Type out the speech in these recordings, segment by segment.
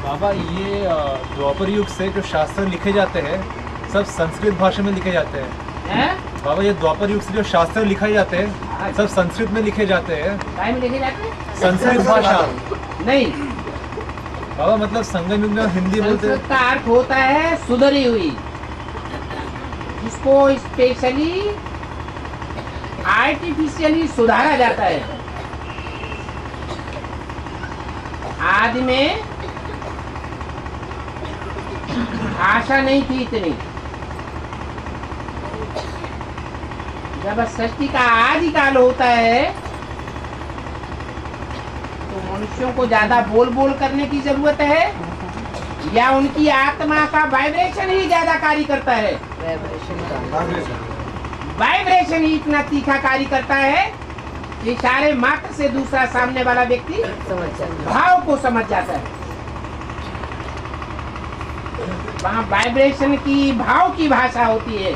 बाबा ये द्वापर युग से जो शास्त्र लिखे जाते हैं सब संस्कृत भाषा में लिखे जाते हैं। बाबा ये द्वापर युग से जो शास्त्र लिखे जाते हैं सब संस्कृत में लिखे जाते हैं। काय में लिखे जाते हैं? संस्कृत भाषा नहीं, बाबा मतलब संगम युग में हिंदी बोलते संस्कृत का अर्थ होता है सुधरी हुई, जिसको स्पेशली आर्टिफिशियली सुधारा जाता है। आदि में भाषा नहीं थी इतनी। जब सृष्टि का आदि काल होता है तो मनुष्यों को ज्यादा बोल बोल करने की जरूरत है या उनकी आत्मा का वाइब्रेशन ही ज्यादा कार्य करता है? वाइब्रेशन ही इतना तीखा कार्य करता है कि इशारे मात्र से दूसरा सामने वाला व्यक्ति भाव को समझ जाता है। वहाँ वाइब्रेशन की भाव की भाषा होती है।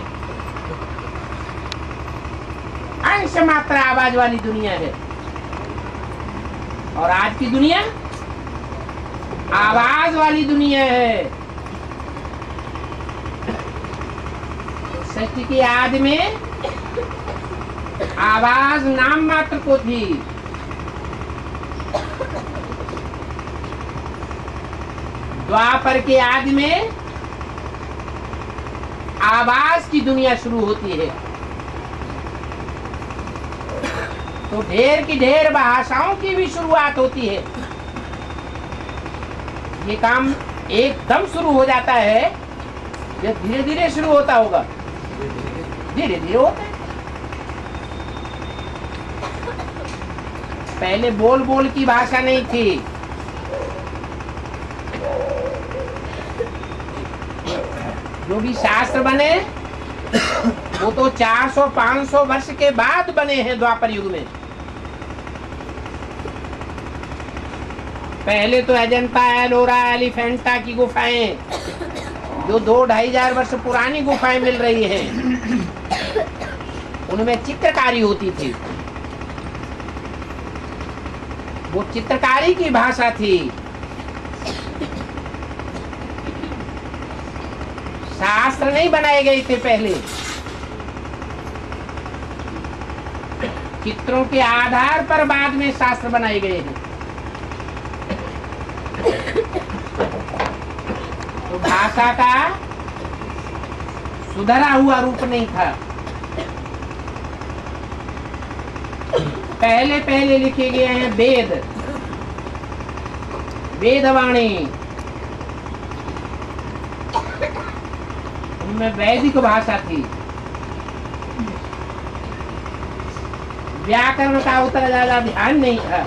अंश मात्र आवाज वाली दुनिया है और आज की दुनिया आवाज वाली दुनिया है। सृष्टि की आदि में आवाज नाम मात्र को थी। द्वापर के आदि में आवाज की दुनिया शुरू होती है। तो ढेर की ढेर भाषाओं की भी शुरुआत होती है। ये काम एकदम शुरू हो जाता है या धीरे धीरे शुरू होता होगा? धीरे धीरे होता है। पहले बोल बोल की भाषा नहीं थी। जो भी शास्त्र बने वो तो 400-500 वर्ष के बाद बने हैं द्वापर युग में। पहले तो अजंता, एलोरा, एलिफेंटा की गुफाएं जो 2-2,500 वर्ष पुरानी गुफाएं मिल रही हैं, उनमें चित्रकारी होती थी। वो चित्रकारी की भाषा थी। शास्त्र नहीं बनाए गए थे पहले। चित्रों के आधार पर बाद में शास्त्र बनाए गए हैं। तो भाषा का सुधरा हुआ रूप नहीं था। पहले पहले लिखे गए हैं वेद, वेदवाणी। उनमें वैदिक भाषा थी। व्याकरण का उतना ज्यादा ध्यान नहीं था।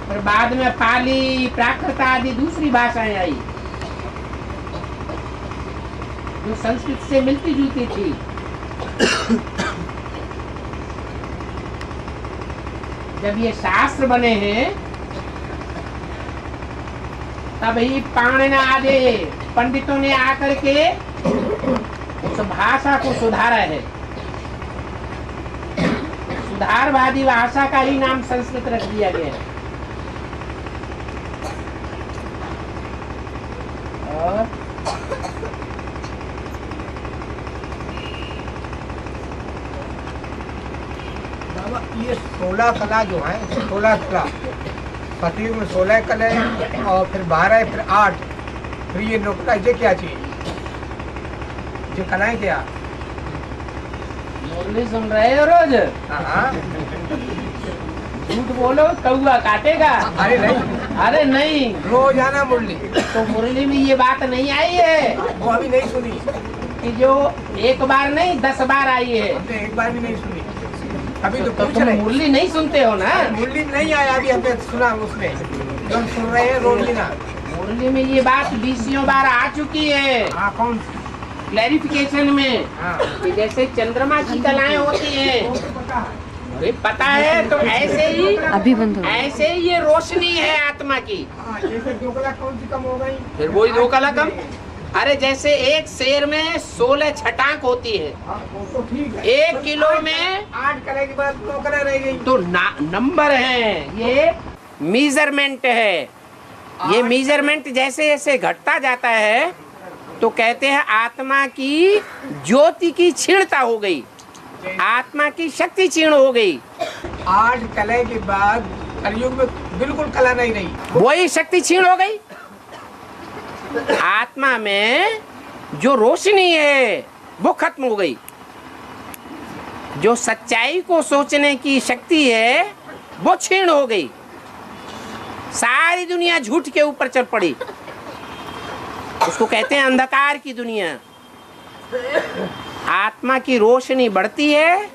पर बाद में पाली, प्राकृत आदि दूसरी भाषाएं आई जो संस्कृत से मिलती जुलती थी। जब ये शास्त्र बने हैं तभी पाणिनि आदि पंडितों ने आकर के उस भाषा को सुधारा है। सुधारवादी भाषा का ही नाम संस्कृत रख दिया गया है। और ये 16 कला जो है, 16 कला सतयुग में 16 कला और फिर 12 फिर 8 फिर ये 9 कला, ये क्या चीज? ये कलाएं क्या? मुरली सुन रहे हो रोज? हाँ। झूठ बोलो कौआ काटेगा। अरे नहीं, अरे नहीं, रोजाना मुरली। तो मुरली में ये बात नहीं आई है वो अभी नहीं सुनी कि जो एक बार नहीं 10 बार आई है। हमने एक बार भी नहीं सुनी। अभी तो तो पूछ तुम रहे मुरली नहीं सुनते हो ना? मुरली नहीं आया अभी, हमने सुना उसमें जो हम सुन रहे हैं रोज ना। मुरली में ये बात 20 बार आ चुकी है। हाँ, कौन सी? क्लैरिफिकेशन में हाँ। कि जैसे चंद्रमा की कलाएं होती हैं, अरे पता है, तो ऐसे ही अभी बंद हो। ऐसे ही ये रोशनी है आत्मा की। हाँ, जैसे 2 कला कौन सी कम हो गई? फिर वही 2 कला कम। अरे जैसे एक शेर में 16 छटाक होती है, हाँ, वो तो ठीक है। 1 किलो में 8 कला के बाद 9 कला रह गई। तो नंबर है ये। मीजरमेंट है। ये मीजरमेंट जैसे जैसे घटता जाता है तो कहते हैं आत्मा की ज्योति की क्षीणता हो गई, आत्मा की शक्ति क्षीण हो गई। 8 कला के बाद कलयुग में बिल्कुल कला नहीं रही, वही शक्ति क्षीण हो गई। आत्मा में जो रोशनी है वो खत्म हो गई, जो सच्चाई को सोचने की शक्ति है वो क्षीण हो गई। सारी दुनिया झूठ के ऊपर चल पड़ी, उसको कहते हैं अंधकार की दुनिया। आत्मा की रोशनी बढ़ती है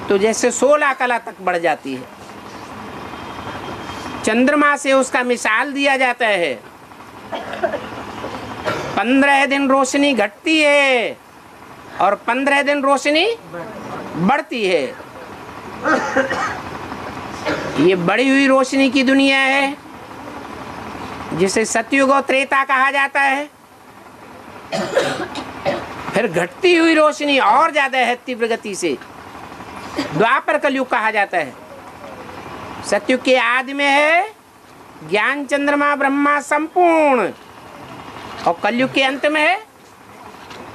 तो जैसे 16 कला तक बढ़ जाती है। चंद्रमा से उसका मिसाल दिया जाता है। 15 दिन रोशनी घटती है और 15 दिन रोशनी बढ़ती है। ये बढ़ी हुई रोशनी की दुनिया है जिसे सतयुग और त्रेता कहा जाता है। फिर घटती हुई रोशनी और ज्यादा है तीव्र गति से, द्वापर कलयुग कहा जाता है। सतयुग के आदि में है ज्ञान चंद्रमा ब्रह्मा संपूर्ण, और कलयुग के अंत में है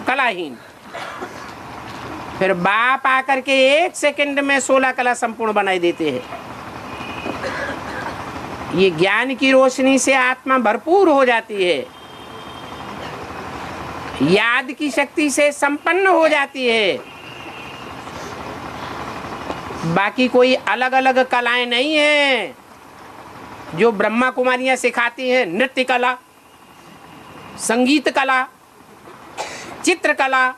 कलाहीन। फिर बाप आकर के 1 सेकंड में 16 कला संपूर्ण बनाई देते हैं। ये ज्ञान की रोशनी से आत्मा भरपूर हो जाती है, याद की शक्ति से संपन्न हो जाती है। बाकी कोई अलग अलग कलाएं नहीं है जो ब्रह्मा कुमारियां सिखाती हैं। नृत्य कला, संगीत कला, चित्रकला,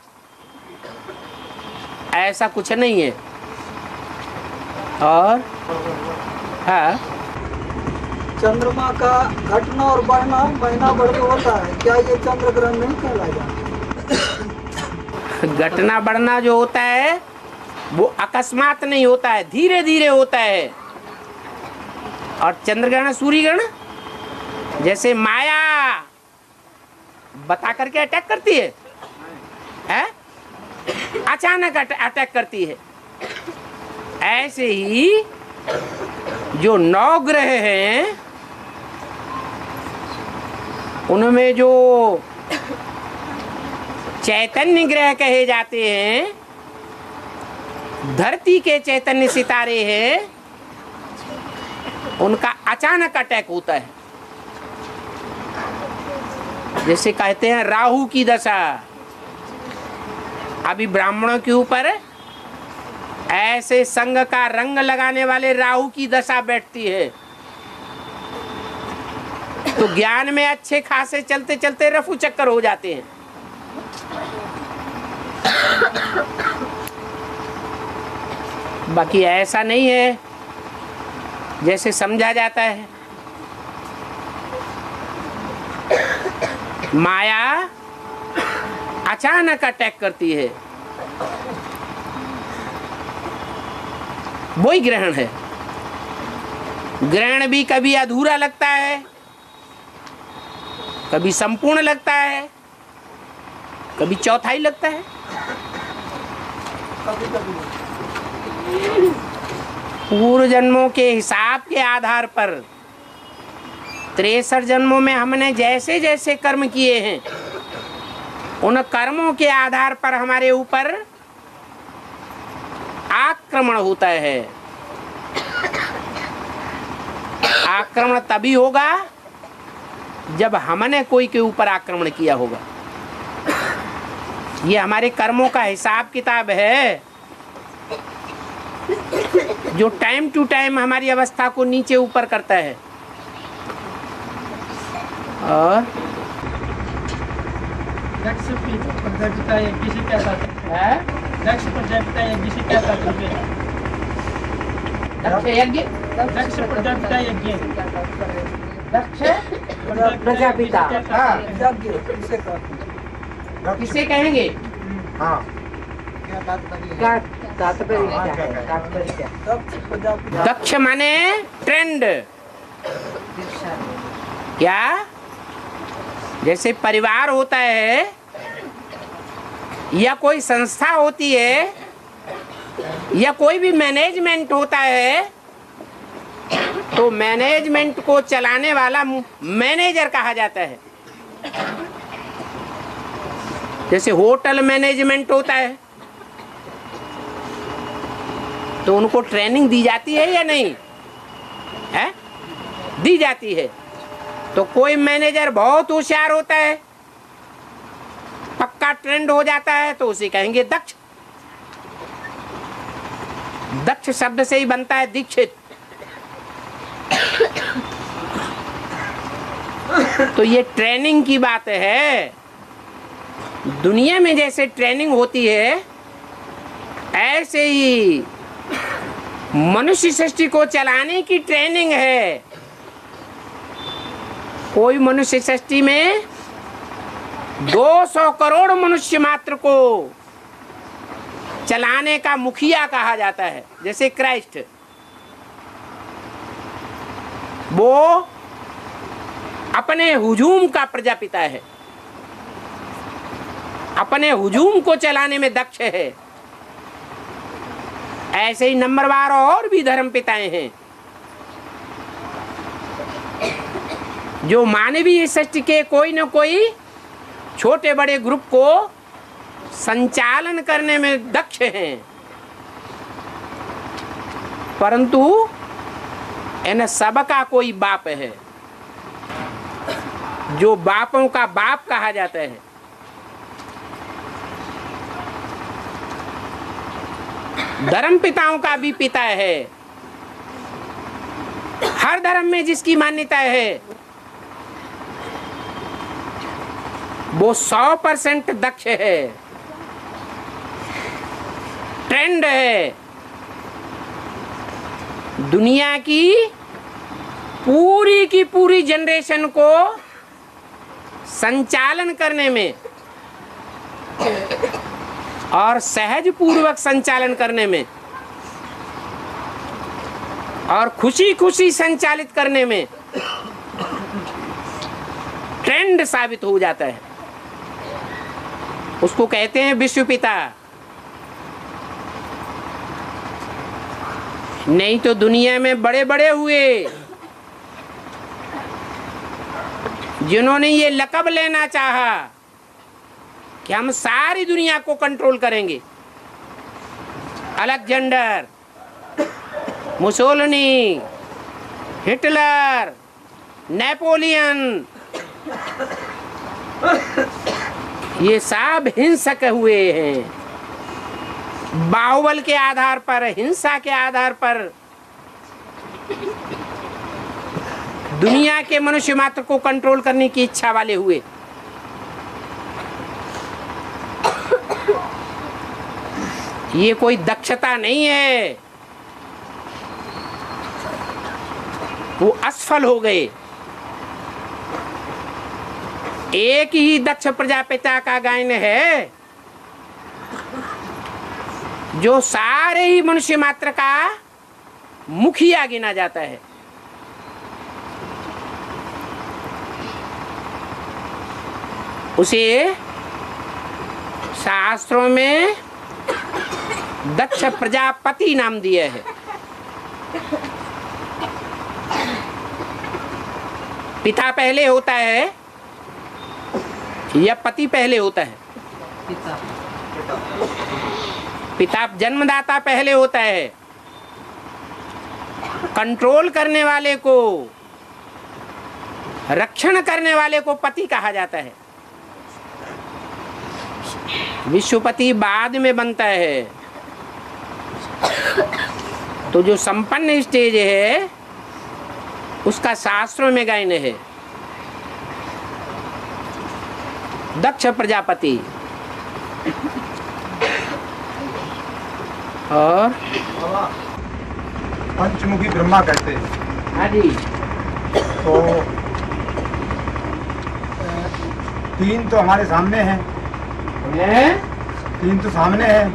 ऐसा कुछ नहीं है। और हाँ, चंद्रमा का घटना और बढ़ना महीना भर में होता है, क्या ये चंद्र ग्रहण नहीं कहलाएगा? घटना बढ़ना जो होता है वो अकस्मात नहीं होता है, धीरे धीरे होता है। और चंद्रग्रहण सूर्य ग्रहण जैसे माया बता करके अटैक करती है, अचानक अटैक करती है। ऐसे ही जो 9 ग्रह हैं उनमें जो चैतन्य ग्रह कहे जाते हैं, धरती के चैतन्य सितारे हैं, उनका अचानक अटैक होता है। जैसे कहते हैं राहु की दशा, अभी ब्राह्मणों के ऊपर ऐसे संग का रंग लगाने वाले राहु की दशा बैठती है तो ज्ञान में अच्छे खासे चलते चलते रफू चक्कर हो जाते हैं। बाकी ऐसा नहीं है जैसे समझा जाता है। माया अचानक अटैक करती है, वही ग्रहण है। ग्रहण भी कभी अधूरा लगता है, कभी संपूर्ण लगता है, कभी चौथाई लगता है। पूर्व जन्मों के हिसाब के आधार पर 63 जन्मों में हमने जैसे जैसे कर्म किए हैं उन कर्मों के आधार पर हमारे ऊपर आक्रमण होता है। आक्रमण तभी होगा जब हमने कोई के ऊपर आक्रमण किया होगा। ये हमारे कर्मों का हिसाब किताब है जो टाइम टू टाइम हमारी अवस्था को नीचे ऊपर करता है। और दक्ष प्रजापिता यज्ञ से क्या तात्पर्य है? दक्ष प्रजापिता यज्ञ से क्या तात्पर्य है? दक्ष यज्ञ, दक्ष प्रजापिता यज्ञ, दक्ष प्रजापिता, हाँ, यज्ञ किसे कहते हैं? किसे कहेंगे? हाँ, क्या तात्पर्य क्या? दक्ष प्रजापिता, दक्ष माने ट्रेंड। क्या? जैसे परिवार होता है या कोई संस्था होती है या कोई भी मैनेजमेंट होता है तो मैनेजमेंट को चलाने वाला मैनेजर कहा जाता है। जैसे होटल मैनेजमेंट होता है तो उनको ट्रेनिंग दी जाती है या नहीं है? दी जाती है। तो कोई मैनेजर बहुत होशियार होता है, पक्का ट्रेंड हो जाता है, तो उसे कहेंगे दक्ष। दक्ष शब्द से ही बनता है दीक्षित। तो ये ट्रेनिंग की बात है। दुनिया में जैसे ट्रेनिंग होती है ऐसे ही मनुष्य सृष्टि को चलाने की ट्रेनिंग है। कोई मनुष्य सृष्टि में 200 करोड़ मनुष्य मात्र को चलाने का मुखिया कहा जाता है। जैसे क्राइस्ट, वो अपने हुजूम का प्रजापिता है, अपने हुजूम को चलाने में दक्ष है। ऐसे ही नंबरवार और भी धर्म पिताएं हैं जो मानवीय सृष्टि के कोई न कोई छोटे बड़े ग्रुप को संचालन करने में दक्ष हैं, परंतु इन सब का कोई बाप है जो बापों का बाप कहा जाता है। धर्म पिताओं का भी पिता है। हर धर्म में जिसकी मान्यता है वो 100% दक्ष है, ट्रेंड है। दुनिया की पूरी जनरेशन को संचालन करने में और सहज पूर्वक संचालन करने में और खुशी खुशी संचालित करने में ट्रेंड साबित हो जाता है। उसको कहते हैं विश्व पिता। नहीं तो दुनिया में बड़े बड़े हुए जिन्होंने ये लक़ब लेना चाहा कि हम सारी दुनिया को कंट्रोल करेंगे। अलेक्जेंडर, मुसोलिनी, हिटलर, नेपोलियन, ये सब हिंसक हुए हैं। बाहुबल के आधार पर, हिंसा के आधार पर दुनिया के मनुष्य मात्र को कंट्रोल करने की इच्छा वाले हुए। ये कोई दक्षता नहीं है, वो असफल हो गए। एक ही दक्ष प्रजापिता का गायन है जो सारे ही मनुष्य मात्र का मुखिया गिना जाता है। उसे शास्त्रों में दक्ष प्रजापति नाम दिया है। पिता पहले होता है या पति पहले होता है? पिता जन्मदाता पहले होता है। कंट्रोल करने वाले को, रक्षण करने वाले को पति कहा जाता है। विश्वपति बाद में बनता है। तो जो संपन्न स्टेज है उसका शास्त्रों में गायन है दक्ष प्रजापति। और पंचमुखी ब्रह्मा कहते हैं। हाँ जी। तो तीन तो हमारे सामने हैं। तीन तो सामने हैं।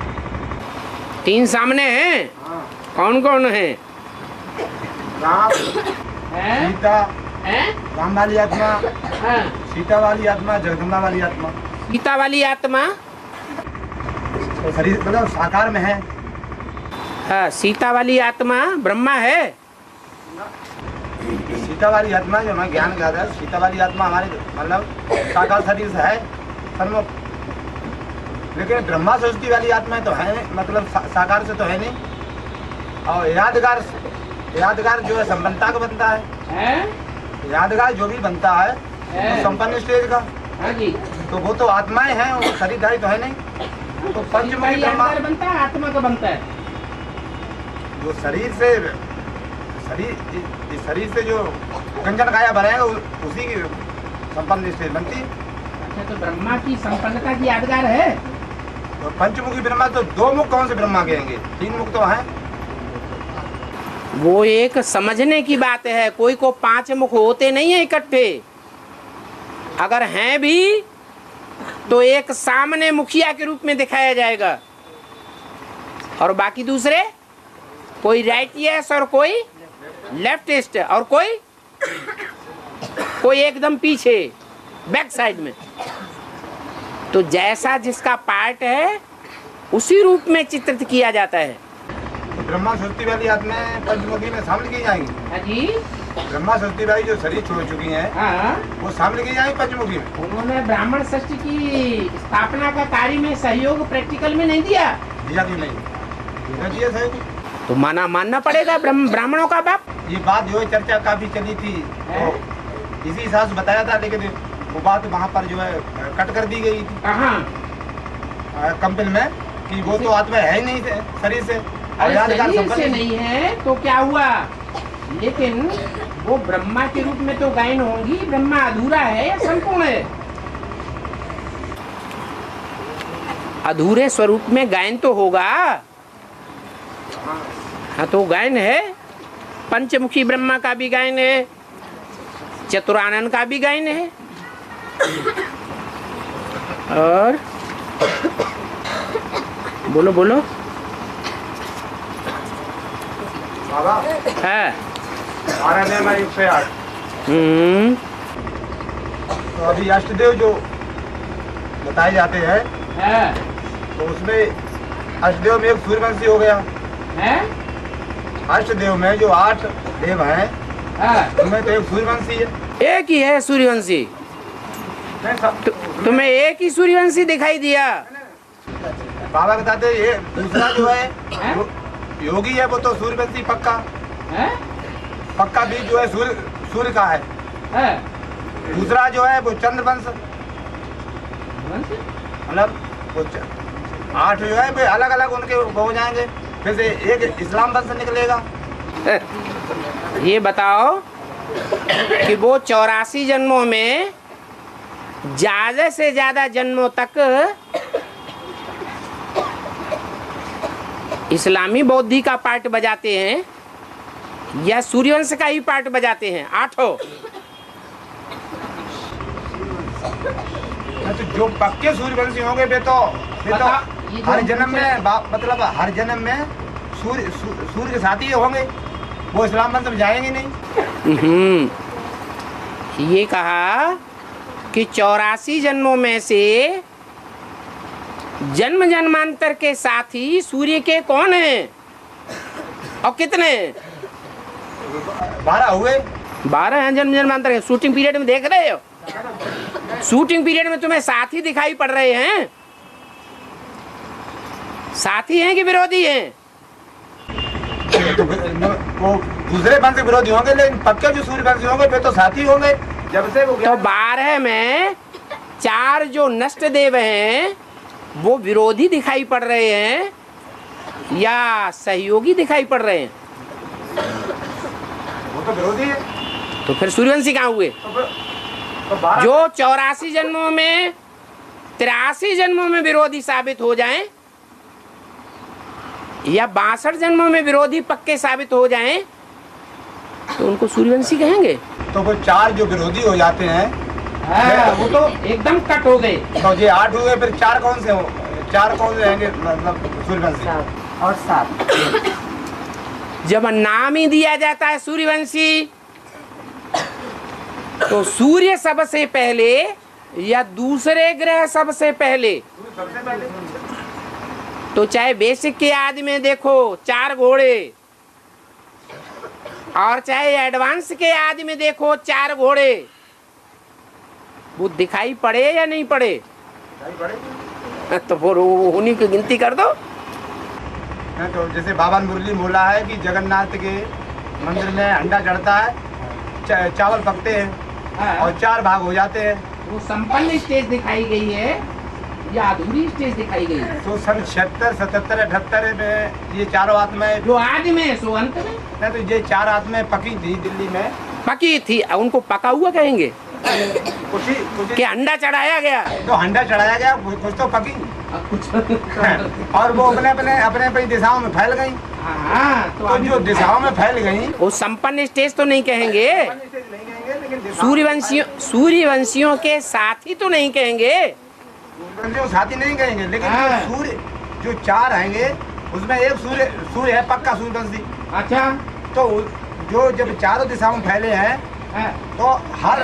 तीन सामने हैं? हाँ। कौन कौन है? राम, सीता, राम वाली आत्मा, हाँ। सीता वाली आत्मा, जगदम्बा वाली आत्मा। सीता वाली आत्मा तो शरीर मतलब साकार में है। हाँ, सीता वाली आत्मा ब्रह्मा है। सीता वाली आत्मा जो हमें ज्ञान का है, सीता वाली आत्मा हमारे मतलब साकार शरीर से है सन्मुख, लेकिन ब्रह्मा सृष्टि वाली आत्मा तो है नहीं, मतलब साकार से तो है नहीं। और यादगार जो है संपन्नता का बनता है, यादगार जो भी बनता है तो संपन्न स्टेज का, तो वो तो आत्माएं हैं, वो शरीरधारी तो है नहीं। तो पंचमुखी ब्रह्मा बनता है, आत्मा का बनता है। जो शरीर से जो कंचन काया बनाएगा उसी की संपन्न स्टेज बनती है। अच्छा, तो ब्रह्मा की संपन्नता की यादगार है। तो पंचमुखी ब्रह्मा तो दो मुख कौन से ब्रह्मा कहेंगे, 3 मुख तो हैं। वो एक समझने की बात है, कोई को 5 मुख होते नहीं है इकट्ठे, अगर हैं भी तो एक सामने मुखिया के रूप में दिखाया जाएगा और बाकी दूसरे कोई राइटियस और कोई लेफ्टिस्ट और कोई एकदम पीछे बैक साइड में। तो जैसा जिसका पार्ट है उसी रूप में चित्रित किया जाता है। ब्रह्मा सृष्टि वाली आत्मा पंचमुखी में शामिल की जाएंगी। हाँ जी, ब्रह्मा सृष्टि वाली जो शरीर छोड़ चुकी हैं, हाँ, वो शामिल की जाएंगी पंचमुखी में। उन्होंने ब्राह्मण सृष्टि की स्थापना का कार्य में सहयोग प्रैक्टिकल में नहीं दिया कि नहीं दिया सहयोग, तो मानना पड़ेगा ब्राह्मणों का बाप। ये बात जो है चर्चा काफी चली थी, तो इसी हिसाब से बताया था, लेकिन वो बात वहाँ पर जो है कट कर दी गई थी कंपनी में कि वो तो आत्मा है ही नहीं थे शरीर से, शरीर से नहीं है तो क्या हुआ, लेकिन वो ब्रह्मा के रूप में तो गायन होंगी। ब्रह्मा अधूरा है या संपूर्ण है? अधूरे स्वरूप में गायन तो होगा। हाँ, तो गायन है, पंचमुखी ब्रह्मा का भी गायन है, चतुरानन का भी गायन है, और बोलो बोलो। बाबा है 12 नियम 108। तो अभी अष्टदेव जो बताए जाते हैं, तो उसमें अष्टदेव में एक सूर्यवंशी हो गया है। अष्टदेव में जो 8 देव हैं, उनमें तो एक सूर्यवंशी है। एक ही है सूर्यवंशी। तुम्हें एक ही सूर्यवंशी दिखाई दिया। बाबा बताते ये दूसरा जो है योगी है, वो तो सूर्यवंशी पक्का बीज जो है सूर्य का है। दूसरा जो है वो चंद्रवंश, मतलब वो 8 जो है वो अलग अलग उनके हो जाएंगे, फिर से एक इस्लाम वंश निकलेगा। ये बताओ कि वो 84 जन्मों में ज्यादा से ज्यादा जन्मों तक इस्लामी बौद्धि का पार्ट बजाते हैं या सूर्यवंश का ही पार्ट बजाते हैं? 8। तो जो पक्के सूर्यवंशी होंगे वे तो हर जन्म में मतलब हर जन्म में सूर्य के साथ ही होंगे, वो इस्लाम वंश में जाएंगे नहीं। ये कहा कि 84 जन्मों में से जन्म जन्मांतर के साथी सूर्य के कौन हैं और कितने? 12 हुए। 12 हैं जन्म जन्मांतर के। शूटिंग पीरियड में देख रहे हो, शूटिंग पीरियड में तुम्हें साथी दिखाई पड़ रहे हैं। साथी हैं कि विरोधी हैं? तो वो दूसरे वंश विरोधी होंगे, लेकिन पक्के जो सूर्यवंशी होंगे वे तो साथी होंगे। जब से वो तो 12 में 4 जो नष्ट देव हैं वो विरोधी दिखाई पड़ रहे हैं या सहयोगी दिखाई पड़ रहे हैं? वो तो विरोधी है। तो फिर सूर्यवंशी कहाँ हुए? तो जो 84 जन्मों में 83 जन्मों में विरोधी साबित हो जाएं या 62 जन्मों में विरोधी पक्के साबित हो जाएं तो उनको सूर्यवंशी कहेंगे। तो वो 4 जो विरोधी हो जाते हैं वो तो एकदम कट हो गए। तो ये 8 हुए, फिर 4 कौन से हो? 4 कौन से रहेंगे मतलब सूर्यवंशी? और 7। जब नाम ही दिया जाता है सूर्यवंशी, तो सूर्य सबसे पहले या दूसरे ग्रह सबसे पहले? तो चाहे बेसिक के आदि में देखो 4 घोड़े, और चाहे एडवांस के आदि में देखो 4 घोड़े, वो दिखाई पड़े या नहीं पड़े? तो फिर उन्हीं की गिनती कर दो। तो जैसे बाबा मुरली बोला है कि जगन्नाथ के मंदिर में अंडा चढ़ता है, चावल पकते हैं और 4 भाग हो जाते हैं। वो संपन्न स्टेज दिखाई गई है या अधूरी स्टेज दिखाई गई है? तो सन 76, 77, 78 में ये चारों आत्माएं, जो आदि में सो अंत में, नहीं तो ये 4 आत्माएं पकी थी दिल्ली में। पकी थी, उनको पका हुआ कहेंगे कुछ कि अंडा चढ़ाया गया? तो अंडा चढ़ाया गया, कुछ तो पकी और वो अपने दिशाओं में फैल गई। हाँ, तो जो दिशाओं में फैल गई वो संपन्न स्टेज तो नहीं कहेंगे, नहीं कहेंगे, लेकिन सूर्यवंशियों के साथी तो नहीं कहेंगे, सूर्यवंशियों साथी नहीं कहेंगे, लेकिन जो सूर्य जो 4 आएंगे उसमें एक सूर्य है पक्का सूर्यवंशी। अच्छा, तो जो जब चारों दिशाओं में फैले हैं तो हर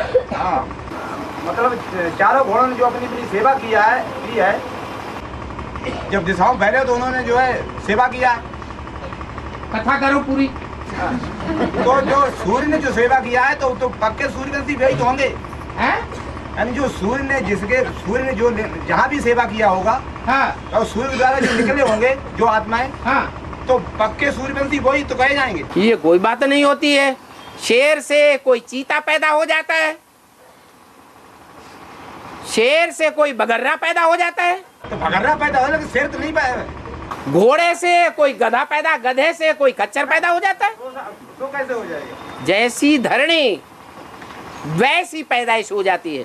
मतलब चारों घोड़ों ने जो अपनी अपनी सेवा की है, जब दिशाओं में फैले तो उन्होंने जो है सेवा किया। कथा करो पूरी। तो जो सूर्य ने जो सेवा किया है तो पक्के सूर्यवंशी वही तो होंगे, यानी जो सूर्य ने जो जहाँ भी सेवा किया होगा और सूर्य द्वारा जो निकले होंगे जो आत्माएं, तो पक्के सूर्यवंशी वही तो कहे जाएंगे। ये कोई बात नहीं होती है। शेर से कोई चीता पैदा हो जाता है, शेर से कोई बगर्रा पैदा हो जाता है, तो बगर्रा पैदा हो, लेकिन शेर तो नहीं पैदा। घोड़े से कोई गधा पैदा, गधे से कोई खच्चर पैदा हो जाता है। तो कैसे हो जाएगा? जैसी धरणी वैसी पैदाइश हो जाती है।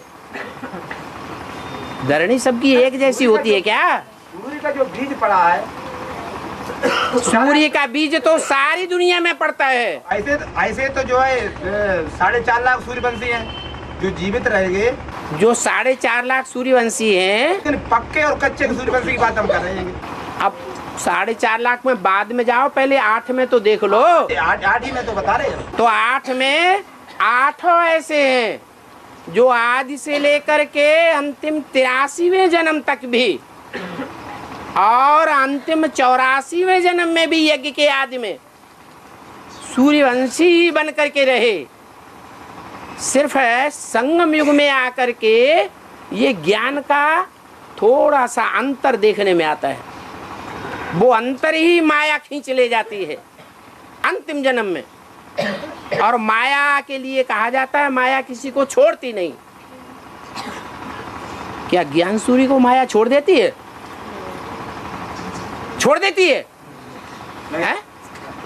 धरणी सबकी एक जैसी होती है क्या? सूर्य का जो बीज पड़ा है, सूर्य का बीज तो सारी दुनिया में पड़ता है। ऐसे तो जो है 4.5 लाख सूर्यवंशी हैं जो जीवित रहेंगे। जो 4.5 लाख सूर्यवंशी हैं, लेकिन पक्के और कच्चे सूर्यवंशी की बात हम कर रहे हैं। अब 4.5 लाख में बाद में जाओ, पहले 8 में तो देख लो। 8 ही में तो बता रहे हैं। तो 8 में 8 ऐसे हैं जो आदि से लेकर के अंतिम 83वें जन्म तक भी और अंतिम 84वें जन्म में भी यज्ञ के आदि में सूर्यवंशी ही बन करके रहे। सिर्फ संगम युग में आकर के ये ज्ञान का थोड़ा सा अंतर देखने में आता है। वो अंतर ही माया खींच ले जाती है अंतिम जन्म में। और माया के लिए कहा जाता है माया किसी को छोड़ती नहीं। क्या ज्ञान सूर्य को माया छोड़ देती है? छोड़ देती है?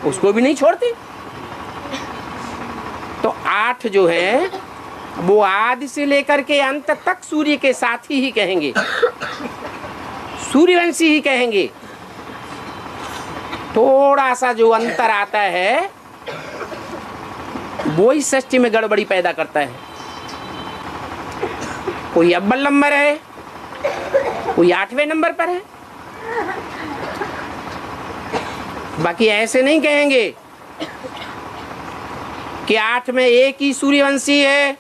उसको भी नहीं छोड़ती। तो 8 जो है वो आदि से लेकर के अंत तक सूर्य के साथी ही कहेंगे, सूर्यवंशी ही कहेंगे। थोड़ा सा जो अंतर आता है वो ही सृष्टि में गड़बड़ी पैदा करता है। कोई अव्वल नंबर है, कोई 8वें नंबर पर है। बाकी ऐसे नहीं कहेंगे कि 8 में एक ही सूर्यवंशी है,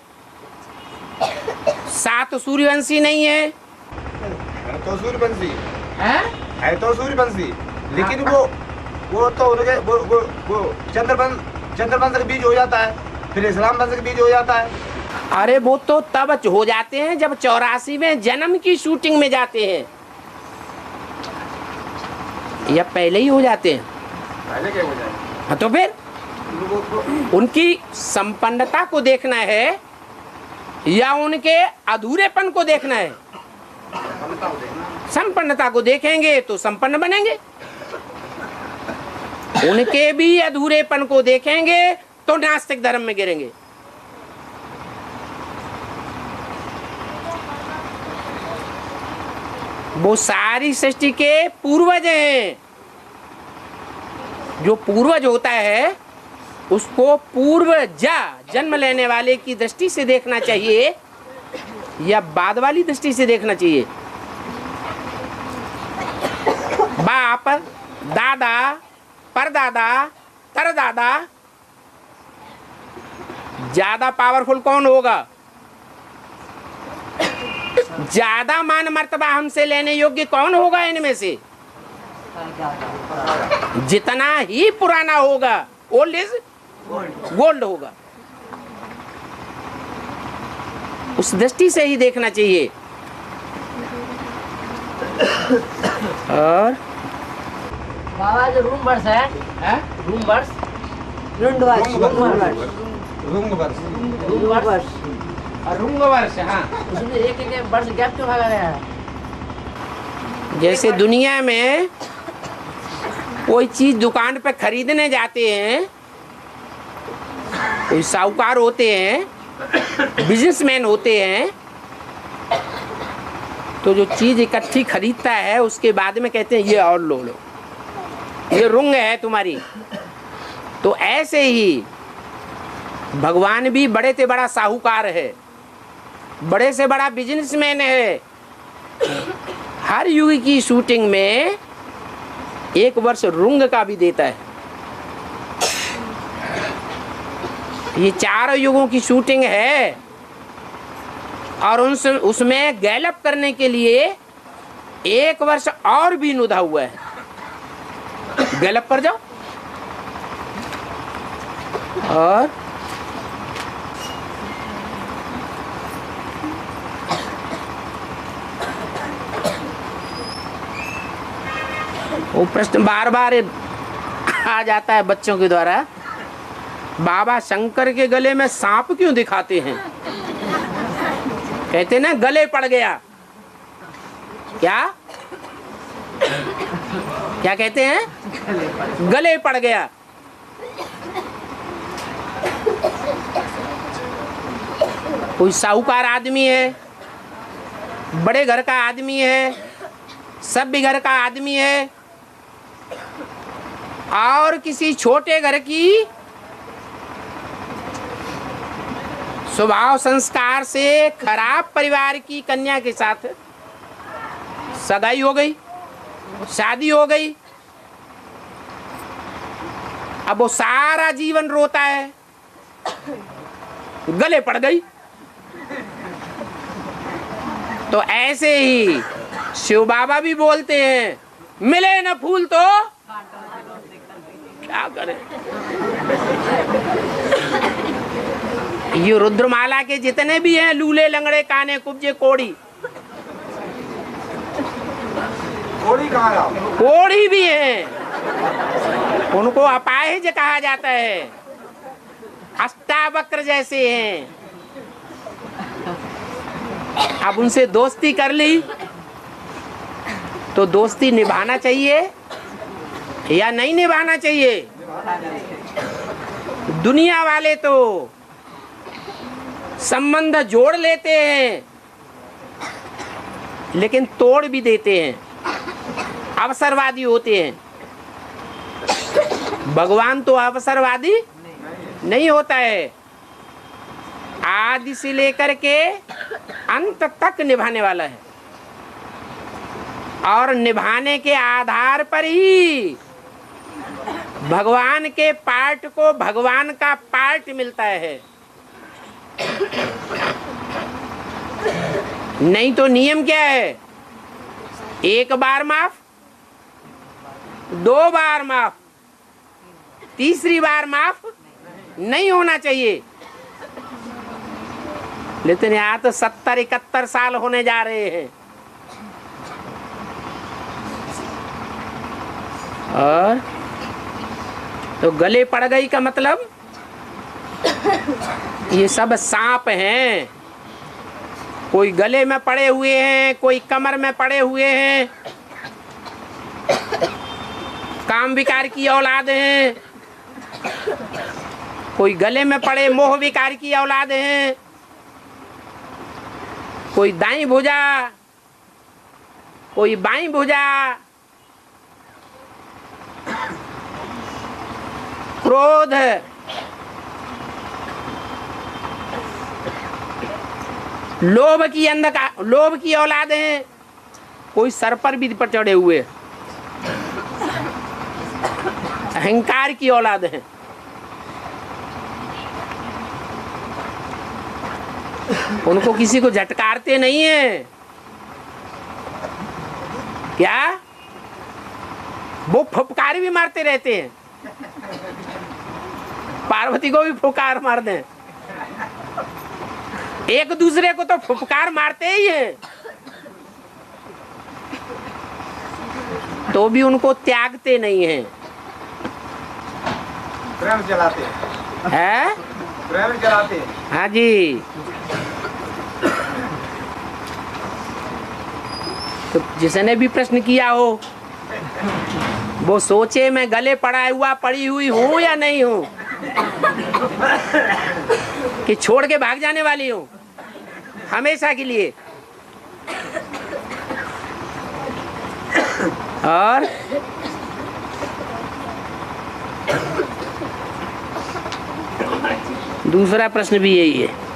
7 सूर्यवंशी नहीं है। तो सूर्यवंशी है तो सूर्यवंशी, लेकिन वो तो उनके वो चंद्रवंश का बीज हो जाता है, फिर इस्लाम वंश का बीज हो जाता है। अरे वो तो तब हो जाते हैं जब 84वें जन्म की शूटिंग में जाते हैं, या पहले ही हो जाते हैं? पहले क्या हो जाए? हाँ, तो फिर उनकी संपन्नता को देखना है या उनके अधूरेपन को देखना है? संपन्नता को देखेंगे तो संपन्न बनेंगे, उनके भी अधूरेपन को देखेंगे तो नास्तिक धर्म में गिरेंगे। वो सारी सृष्टि के पूर्वज हैं। जो पूर्वज होता है उसको पूर्वजा जन्म लेने वाले की दृष्टि से देखना चाहिए या बाद वाली दृष्टि से देखना चाहिए? बाप, दादा, परदादा, तरदादा, ज्यादा पावरफुल कौन होगा? ज्यादा मान मर्तबा हमसे लेने योग्य कौन होगा इनमें से? जितना ही पुराना होगा, ओल्ड इज गोल्ड होगा। उस दृष्टि से ही देखना चाहिए। और बाबा जो रूम वर्ष है रूम वर्ष रुंग वर्ष और रुंग वर्ष, हाँ, उसमें एक एक वर्ष गैप क्यों भागा गया है? जैसे दुनिया में कोई चीज दुकान पे खरीदने जाते हैं, कोई साहूकार होते हैं, बिजनेसमैन होते हैं, तो जो चीज इकट्ठी खरीदता है उसके बाद में कहते हैं ये और लो, ये रुंग है तुम्हारी। तो ऐसे ही भगवान भी बड़े से बड़ा साहूकार है, बड़े से बड़ा बिजनेसमैन है। हर युग की शूटिंग में एक वर्ष रुंग का भी देता है। ये 4 युगों की शूटिंग है और उसमें गैलअप करने के लिए 1 वर्ष और भी नुदा हुआ है। गैलअप पर जाओ। और वो प्रश्न बार बार आ जाता है बच्चों के द्वारा, बाबा शंकर के गले में सांप क्यों दिखाते हैं? कहते ना गले पड़ गया। क्या क्या कहते हैं? गले पड़ गया। कोई साहूकार आदमी है, बड़े घर का आदमी है, सभ्य घर का आदमी है, और किसी छोटे घर की स्वभाव संस्कार से खराब परिवार की कन्या के साथ सगाई हो गई, शादी हो गई। अब वो सारा जीवन रोता है, गले पड़ गई। तो ऐसे ही शिव बाबा भी बोलते हैं, मिले न फूल तो क्या करें। ये रुद्रमाला के जितने भी हैं, लूले लंगड़े काने कुब्जे कोड़ी, कोड़ी भी हैं, उनको अपाहिज कहा जाता है, अष्टावक्र जैसे हैं। अब उनसे दोस्ती कर ली तो दोस्ती निभाना चाहिए या नहीं निभाना चाहिए? दुनिया वाले तो संबंध जोड़ लेते हैं लेकिन तोड़ भी देते हैं, अवसरवादी होते हैं। भगवान तो अवसरवादी नहीं होता है, आदि से लेकर के अंत तक निभाने वाला है, और निभाने के आधार पर ही भगवान के पार्ट को भगवान का पार्ट मिलता है। नहीं तो नियम क्या है? 1 बार माफ, 2 बार माफ, तीसरी बार माफ नहीं होना चाहिए। लेकिन यहाँ तो 70-71 साल होने जा रहे हैं। और तो गले पड़ गई का मतलब ये सब सांप हैं। कोई गले में पड़े हुए हैं, कोई कमर में पड़े हुए हैं, काम विकार की औलाद हैं, कोई गले में पड़े मोह विकार की औलाद हैं, कोई दाईं भुजा, कोई बाईं भुजा, क्रोध, लोभ की औलाद हैं, कोई सर पर भी पर चढ़े हुए, अहंकार की औलाद हैं। उनको किसी को झटकारते नहीं है क्या? वो फुफकार भी मारते रहते हैं। पार्वती को भी फुफकार मार दें। एक दूसरे को तो फुफकार मारते ही हैं, तो भी उनको त्यागते नहीं हैं। प्रेम जलाते है? प्रेम जलाते। हाँ जी। तो जिसने भी प्रश्न किया हो वो सोचे मैं गले पड़ी हुई हूँ या नहीं हूँ, कि छोड़ के भाग जाने वाली हूँ हमेशा के लिए। और दूसरा प्रश्न भी यही है।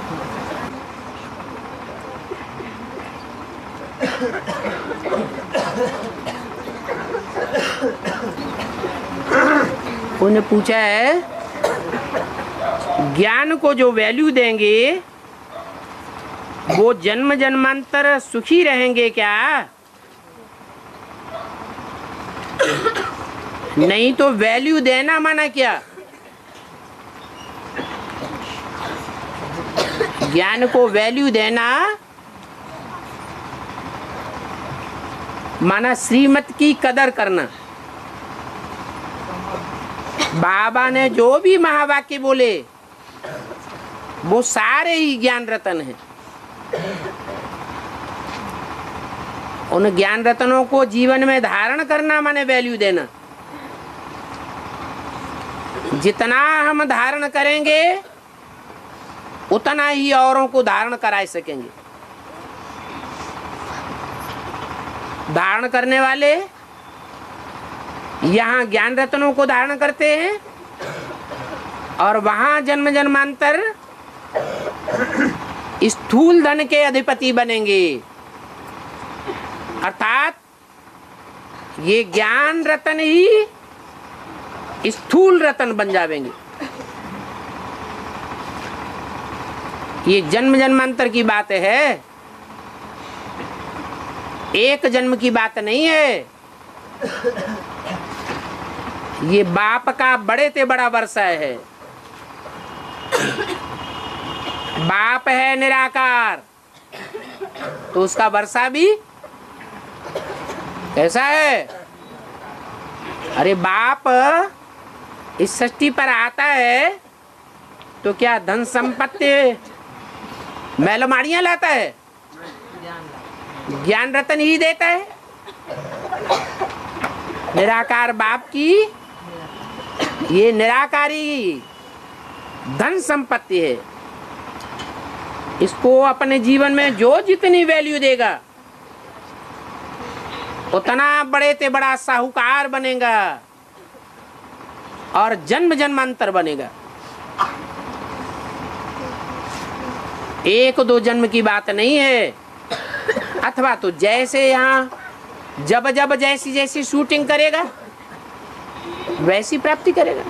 उन्होंने पूछा है ज्ञान को जो वैल्यू देंगे वो जन्म जन्मांतर सुखी रहेंगे क्या? नहीं तो वैल्यू देना माना क्या? ज्ञान को वैल्यू देना माना श्रीमत की कदर करना। बाबा ने जो भी महावाक्य बोले वो सारे ही ज्ञान रतन हैं। उन ज्ञान रत्नों को जीवन में धारण करना माने वैल्यू देना। जितना हम धारण करेंगे उतना ही औरों को धारण करा सकेंगे। धारण करने वाले यहाँ ज्ञान रत्नों को धारण करते हैं और वहां जन्म जन्मांतर स्थूल धन के अधिपति बनेंगे। अर्थात ये ज्ञान रत्न ही स्थूल रत्न बन जाएंगे। ये जन्म जन्मांतर की बात है, एक जन्म की बात नहीं है। ये बाप का बड़े से बड़ा वर्षा है। बाप है निराकार तो उसका वर्षा भी कैसा है? अरे बाप इस सृष्टि पर आता है तो क्या धन संपत्ति मैलमाड़ियां लाता है? ज्ञान रतन ही देता है। निराकार बाप की ये निराकारी धन संपत्ति है। इसको अपने जीवन में जो जितनी वैल्यू देगा उतना बड़े से बड़ा साहूकार बनेगा और जन्म जन्मांतर बनेगा। एक दो जन्म की बात नहीं है। अथवा तो जैसे यहाँ जब जब जैसी जैसी शूटिंग करेगा वैसी प्राप्ति करेगा।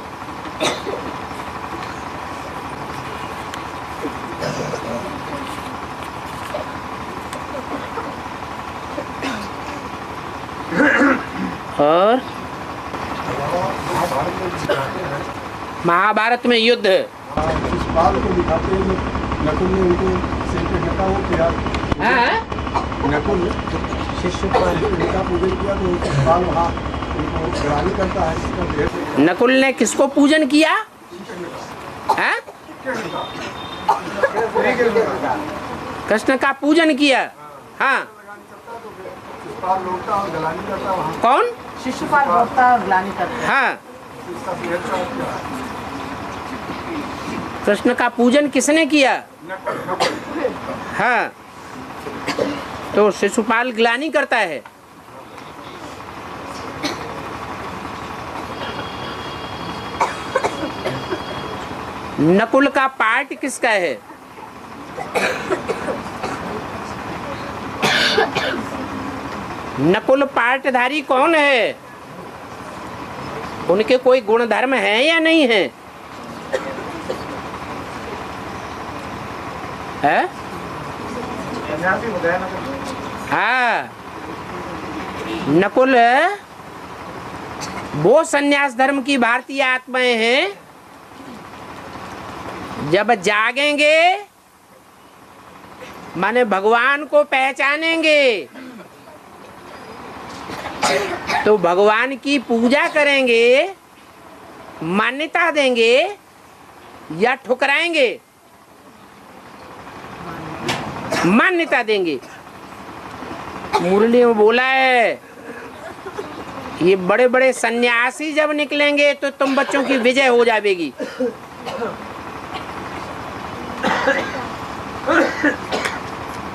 और महाभारत में युद्ध शिशुपाल को दिखाते हैं, नकुल ने उनको सिर पे ढका वो किया। नकुल शिशुपाल का पूजन किया तो शिशुपाल वहाँ उनको ग्राही करता है। इसका ढेर नकुल ने किसको पूजन किया? है? कृष्ण का पूजन किया। हाँ, शिशुपाल लौटता और गलानी करता वहाँ। कौन? शिशुपाल लौटता और ग्लानि करता। हाँ, इसका ढेर किया। कृष्ण का पूजन किसने किया? हाँ, तो शिशुपाल ग्लानि करता है। नकुल का पार्ट किसका है? नकुल पार्टधारी कौन है? उनके कोई गुण धर्म है या नहीं है? है? हाँ, नकुल वो सन्यास धर्म की भारतीय आत्माएं हैं जब जागेंगे माने भगवान को पहचानेंगे तो भगवान की पूजा करेंगे, मान्यता देंगे या ठुकराएंगे? मान्यता देंगे। मुरली में बोला है ये बड़े बड़े सन्यासी जब निकलेंगे तो तुम बच्चों की विजय हो जाएगी।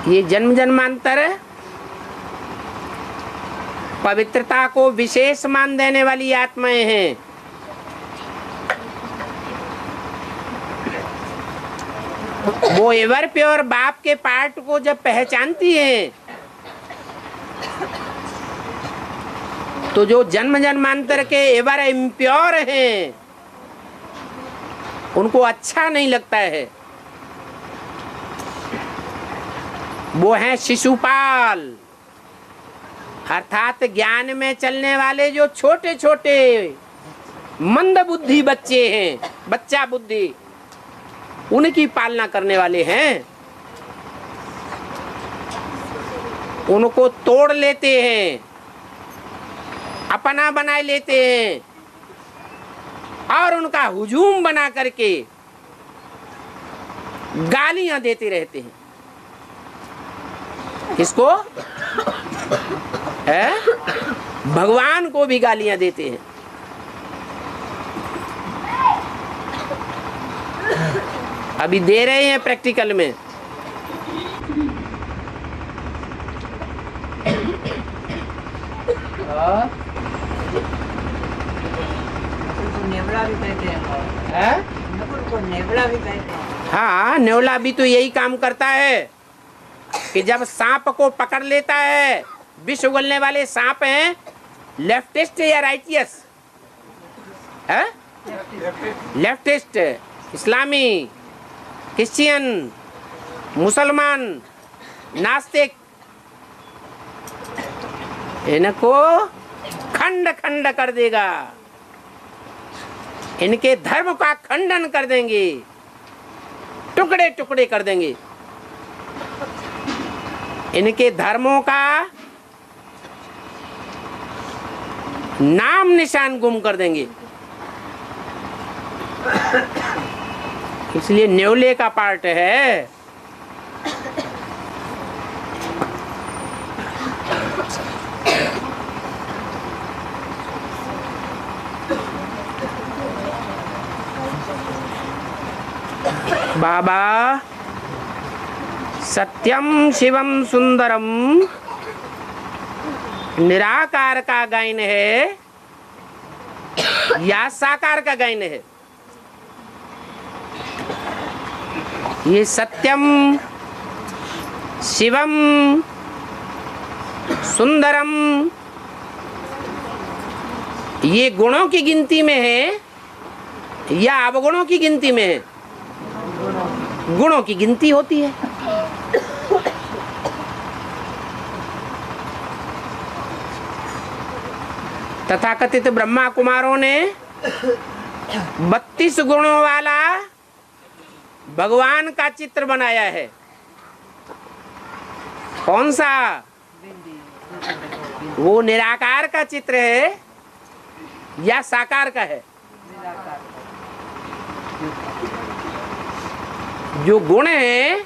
ये जन्म जन्मांतर पवित्रता को विशेष मान देने वाली आत्माएं हैं। वो एवर प्योर बाप के पार्ट को जब पहचानती हैं तो जो जन्म जन्मांतर के एवर इम्प्योर हैं उनको अच्छा नहीं लगता है। वो हैं शिशुपाल, अर्थात ज्ञान में चलने वाले जो छोटे छोटे मंद बुद्धि बच्चे हैं, बच्चा बुद्धि, उनकी पालना करने वाले हैं। उनको तोड़ लेते हैं, अपना बना लेते हैं और उनका हुजूम बना करके गालियां देते रहते हैं। किसको? है? भगवान को भी गालियां देते हैं। अभी दे रहे हैं प्रैक्टिकल में। नेवला भी कहते हैं। नकुल को नेवला भी कहते हैं। हाँ, नेवला भी तो यही काम करता है कि जब सांप को पकड़ लेता है, विष उगलने वाले सांप हैं, लेफ्टिस्ट या राइटियस है? लेफ्टिस्ट, इस्लामी, क्रिश्चियन, मुसलमान, नास्तिक, इनको खंड खंड कर देगा। इनके धर्म का खंडन कर देंगे, टुकड़े टुकड़े कर देंगे। इनके धर्मों का नाम निशान गुम कर देंगे। इसलिए न्योले का पार्ट है। बाबा सत्यम शिवम सुंदरम निराकार का गायन है या साकार का गायन है? ये सत्यम शिवम सुंदरम ये गुणों की गिनती में है या अवगुणों की गिनती में है? गुणों की गिनती होती है। तथाकथित ब्रह्मा कुमारों ने 32 गुणों वाला भगवान का चित्र बनाया है। कौन सा? वो निराकार का चित्र है या साकार का है? जो गुण हैं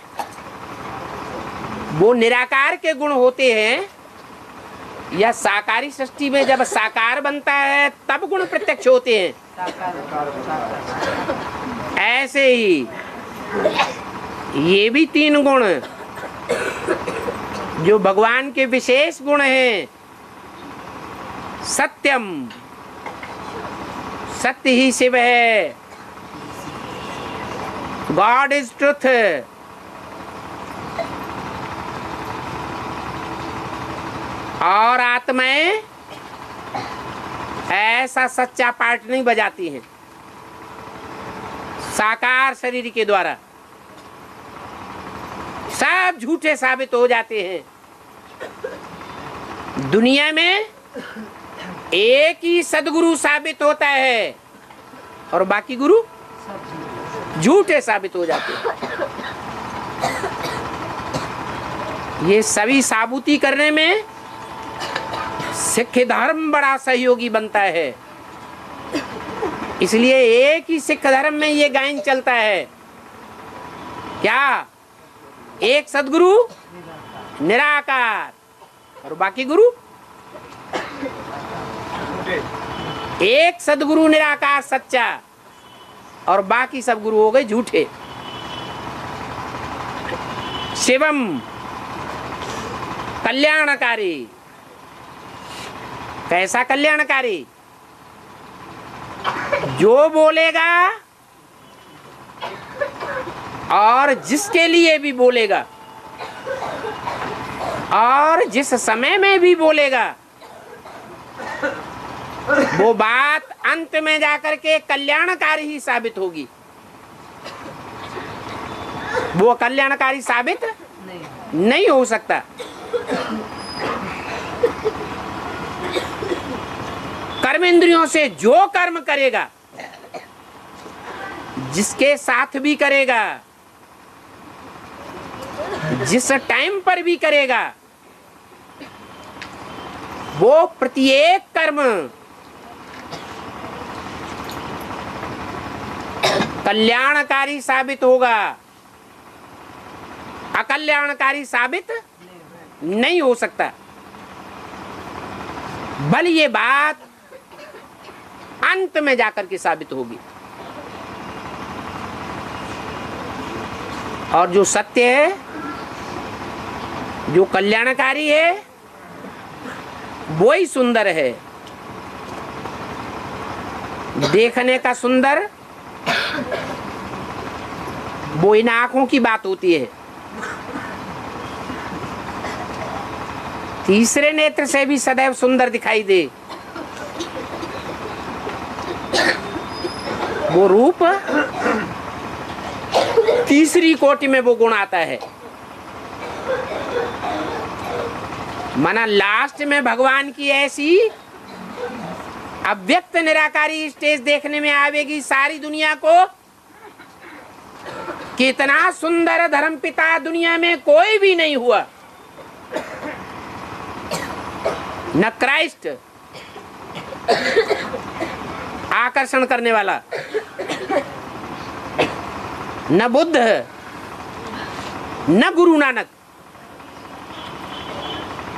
वो निराकार के गुण होते हैं या साकारी सृष्टि में जब साकार बनता है तब गुण प्रत्यक्ष होते हैं? ऐसे ही ये भी 3 गुण जो भगवान के विशेष गुण हैं। सत्यम, सत्य ही शिव है, गॉड इज ट्रुथ। और आत्माएं ऐसा सच्चा पार्ट नहीं बजाती हैं साकार शरीर के द्वारा, सब झूठे साबित हो जाते हैं। दुनिया में एक ही सदगुरु साबित होता है और बाकी गुरु झूठे साबित हो जाते हैं। ये सभी साबुती करने में सिख धर्म बड़ा सहयोगी बनता है। इसलिए एक ही सिख धर्म में ये गायन चलता है, क्या? एक सदगुरु निराकार और बाकी गुरु, एक सदगुरु निराकार सच्चा और बाकी सब गुरु हो गए झूठे। शिवम कल्याणकारी। कैसा कल्याणकारी? जो बोलेगा और जिसके लिए भी बोलेगा और जिस समय में भी बोलेगा, वो बात अंत में जाकर के कल्याणकारी ही साबित होगी। वो कल्याणकारी साबित नहीं हो सकता। कर्म इंद्रियों से जो कर्म करेगा, जिसके साथ भी करेगा, जिस टाइम पर भी करेगा, वो प्रत्येक कर्म कल्याणकारी साबित होगा, अकल्याणकारी साबित नहीं हो सकता। बल ये बात अंत में जाकर के साबित होगी। और जो सत्य है, जो कल्याणकारी है, वो ही सुंदर है। देखने का सुंदर वो इन आंखों की बात होती है। तीसरे नेत्र से भी सदैव सुंदर दिखाई दे, वो रूप तीसरी कोटि में वो गुण आता है। माना लास्ट में भगवान की ऐसी अव्यक्त निराकारी स्टेज देखने में आवेगी सारी दुनिया को, कि इतना सुंदर धर्मपिता दुनिया में कोई भी नहीं हुआ। न क्राइस्ट आकर्षण करने वाला, न बुद्ध, न गुरु नानक,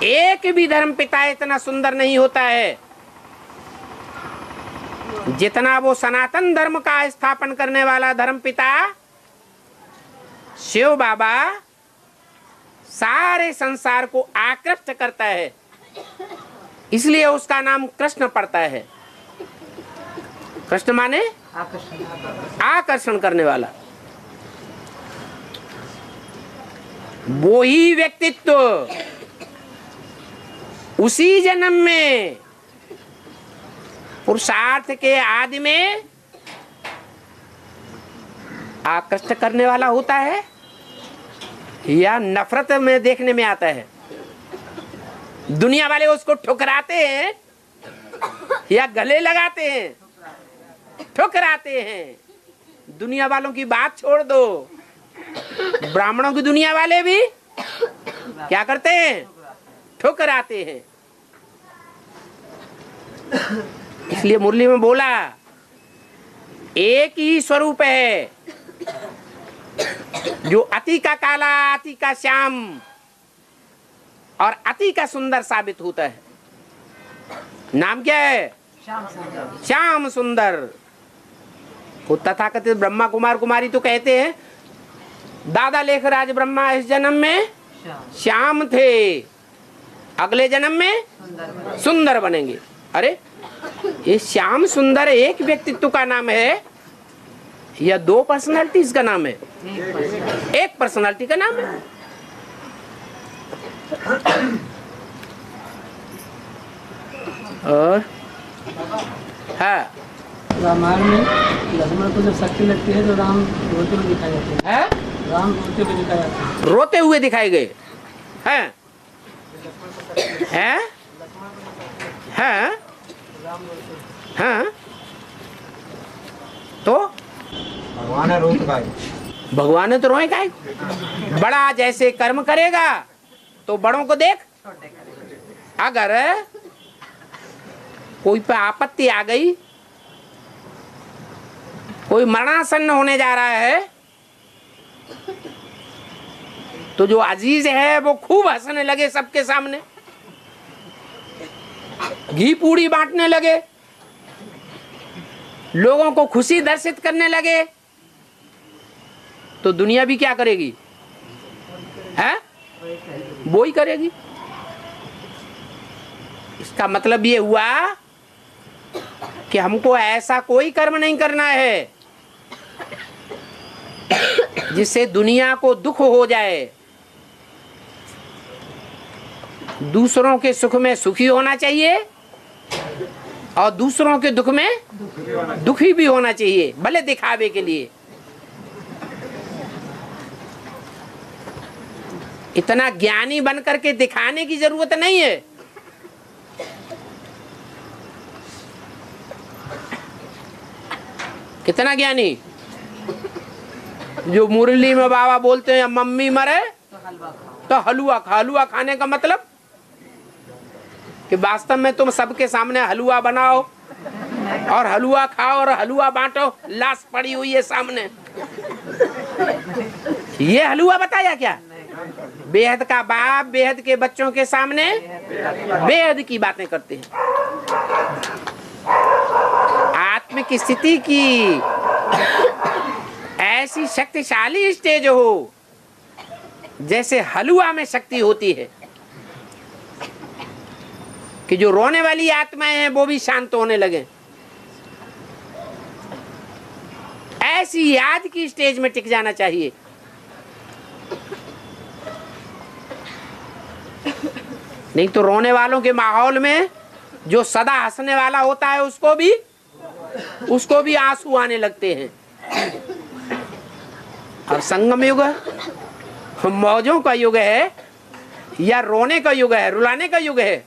एक भी धर्मपिता इतना सुंदर नहीं होता है जितना वो सनातन धर्म का स्थापन करने वाला धर्मपिता शिव बाबा सारे संसार को आकृष्ट करता है। इसलिए उसका नाम कृष्ण पड़ता है। कृष्ण माने आकर्षण करने वाला। वो ही व्यक्तित्व उसी जन्म में पुरुषार्थ के आदि में आकृष्ट करने वाला होता है या नफरत में देखने में आता है। दुनिया वाले उसको ठुकराते हैं या गले लगाते हैं, ठुकराते हैं। दुनिया वालों की बात छोड़ दो, ब्राह्मणों की दुनिया वाले भी क्या करते हैं? ठुकराते हैं। इसलिए मुरली में बोला एक ही स्वरूप है, जो अति का काला, अति का श्याम और अति का सुंदर साबित होता है। नाम क्या है? श्याम सुंदर। वो तथाकथित ब्रह्मा कुमार कुमारी तो कहते हैं दादा लेखराज ब्रह्मा इस जन्म में श्याम थे, अगले जन्म में सुंदर बनेंगे। अरे ये श्याम सुंदर एक व्यक्तित्व का नाम है या दो पर्सनालिटीज का नाम है? एक पर्सनालिटी का नाम है। और हाँ, रामायण में लक्ष्मण को जब शक्ति लगती है तो राम रोते हुए दिखाए जाते हैं। राम रोते हुए दिखाए जाते हैं। रोते हुए दिखाए गए हैं? हैं? हैं? हैं? तो भगवान है रोत का भगवान ने तो रोए का बड़ा जैसे कर्म करेगा तो बड़ों को देख। अगर कोई पे आपत्ति आ गई, कोई मरणासन्न होने जा रहा है, तो जो अजीज है वो खूब हंसने लगे सबके सामने, घी पूड़ी बांटने लगे, लोगों को खुशी दर्शित करने लगे, तो दुनिया भी क्या करेगी? है वो ही करेगी। इसका मतलब ये हुआ कि हमको ऐसा कोई कर्म नहीं करना है जिससे दुनिया को दुख हो जाए। दूसरों के सुख में सुखी होना चाहिए और दूसरों के दुख में दुखी भी होना चाहिए, भले दिखावे के लिए। इतना ज्ञानी बन करके दिखाने की जरूरत नहीं है। कितना ज्ञानी जो मुरली में बाबा बोलते हैं मम्मी मरे तो हलवा खा। हलवा खाने का मतलब कि वास्तव में तुम सबके सामने हलवा बनाओ और हलवा खाओ और हलवा बांटो। लाश पड़ी हुई है सामने, ये हलवा बताया क्या? बेहद का बाप बेहद के बच्चों के सामने बेहद की बातें करते हैं। आत्मिक स्थिति की ऐसी शक्तिशाली स्टेज हो जैसे हलवा में शक्ति होती है कि जो रोने वाली आत्माएं हैं वो भी शांत होने लगे। ऐसी याद की स्टेज में टिक जाना चाहिए। नहीं तो रोने वालों के माहौल में जो सदा हंसने वाला होता है उसको भी आंसू आने लगते हैं। अब संगम युग मौजों का युग है या रोने का युग है, रुलाने का युग है?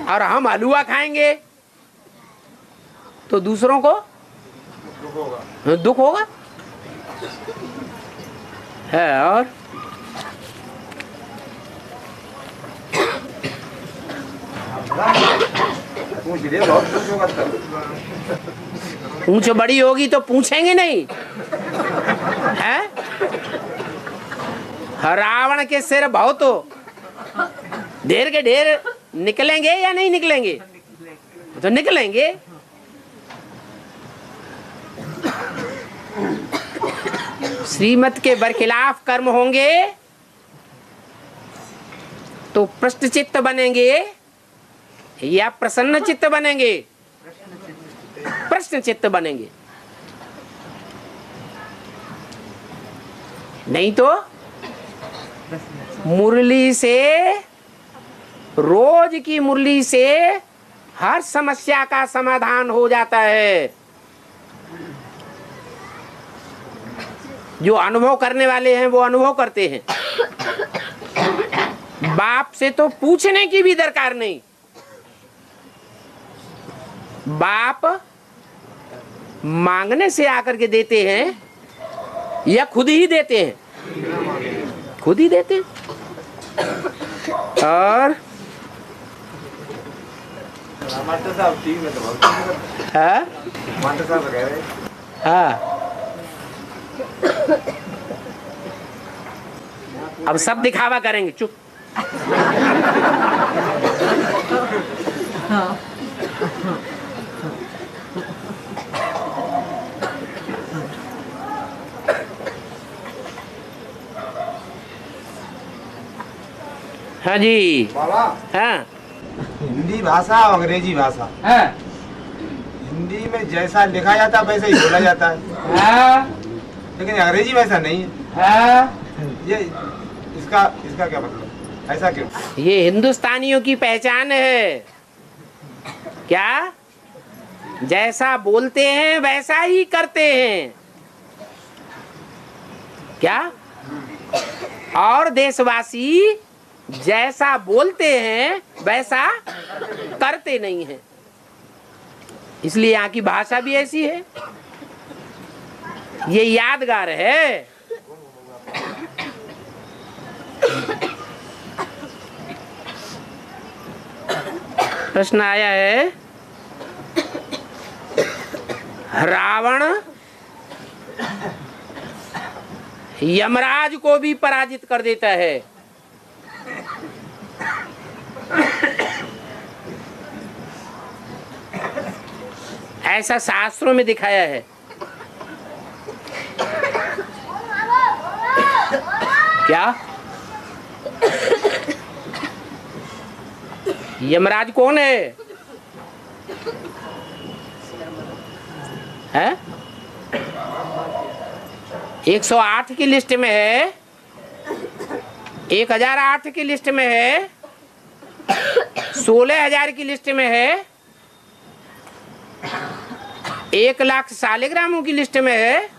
और हम हलवा खाएंगे तो दूसरों को दुख होगा है। और पूंछ बड़ी होगी तो पूछेंगे नहीं है? रावण के सिर बहुत हो, ढेर के ढेर निकलेंगे या नहीं निकलेंगे? तो निकलेंगे। श्रीमत के बरखिलाफ कर्म होंगे तो प्रश्न चित्त बनेंगे या प्रसन्न चित्त बनेंगे? प्रश्न चित्त बनेंगे। नहीं तो मुरली से, रोज की मुरली से हर समस्या का समाधान हो जाता है। जो अनुभव करने वाले हैं वो अनुभव करते हैं। बाप से तो पूछने की भी दरकार नहीं। बाप मांगने से आकर के देते हैं या खुद ही देते हैं? खुद ही देते हैं। और हाँ अब सब दिखावा करेंगे। चुप। हाँ जी बाबा। हाँ हिंदी भाषा और अंग्रेजी भाषा, हाँ हिंदी में जैसा लिखा जाता है वैसा ही बोला जाता है। हाँ लेकिन अंग्रेजी वैसा नहीं है। हाँ। ये इसका क्या मतलब, ऐसा क्यों? ये हिंदुस्तानियों की पहचान है। क्या? जैसा बोलते हैं वैसा ही करते हैं। क्या? और देशवासी जैसा बोलते हैं वैसा करते नहीं हैं। इसलिए यहाँ की भाषा भी ऐसी है। ये यादगार है। प्रश्न आया है, रावण यमराज को भी पराजित कर देता है। ऐसा शास्त्रों में दिखाया है। क्या यमराज कौन है? 108 की लिस्ट में है, 1008 की लिस्ट में है, 16,000 की लिस्ट में है, 1,00,000 शालिग्रामों की लिस्ट में है,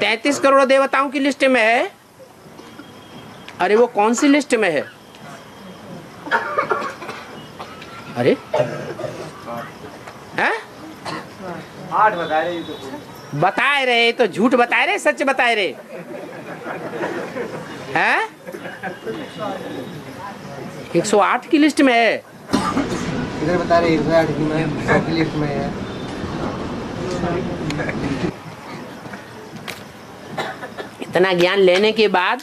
33 करोड़ देवताओं की लिस्ट में है। अरे वो कौन सी लिस्ट में है? अरे हैं? 8 बता रहे तो बताए रहे तो झूठ बताए रहे, सच बताए रहे हैं? 108 की लिस्ट में है। इधर बता रहे 108 की में 100 की लिस्ट में है। इतना ज्ञान लेने के बाद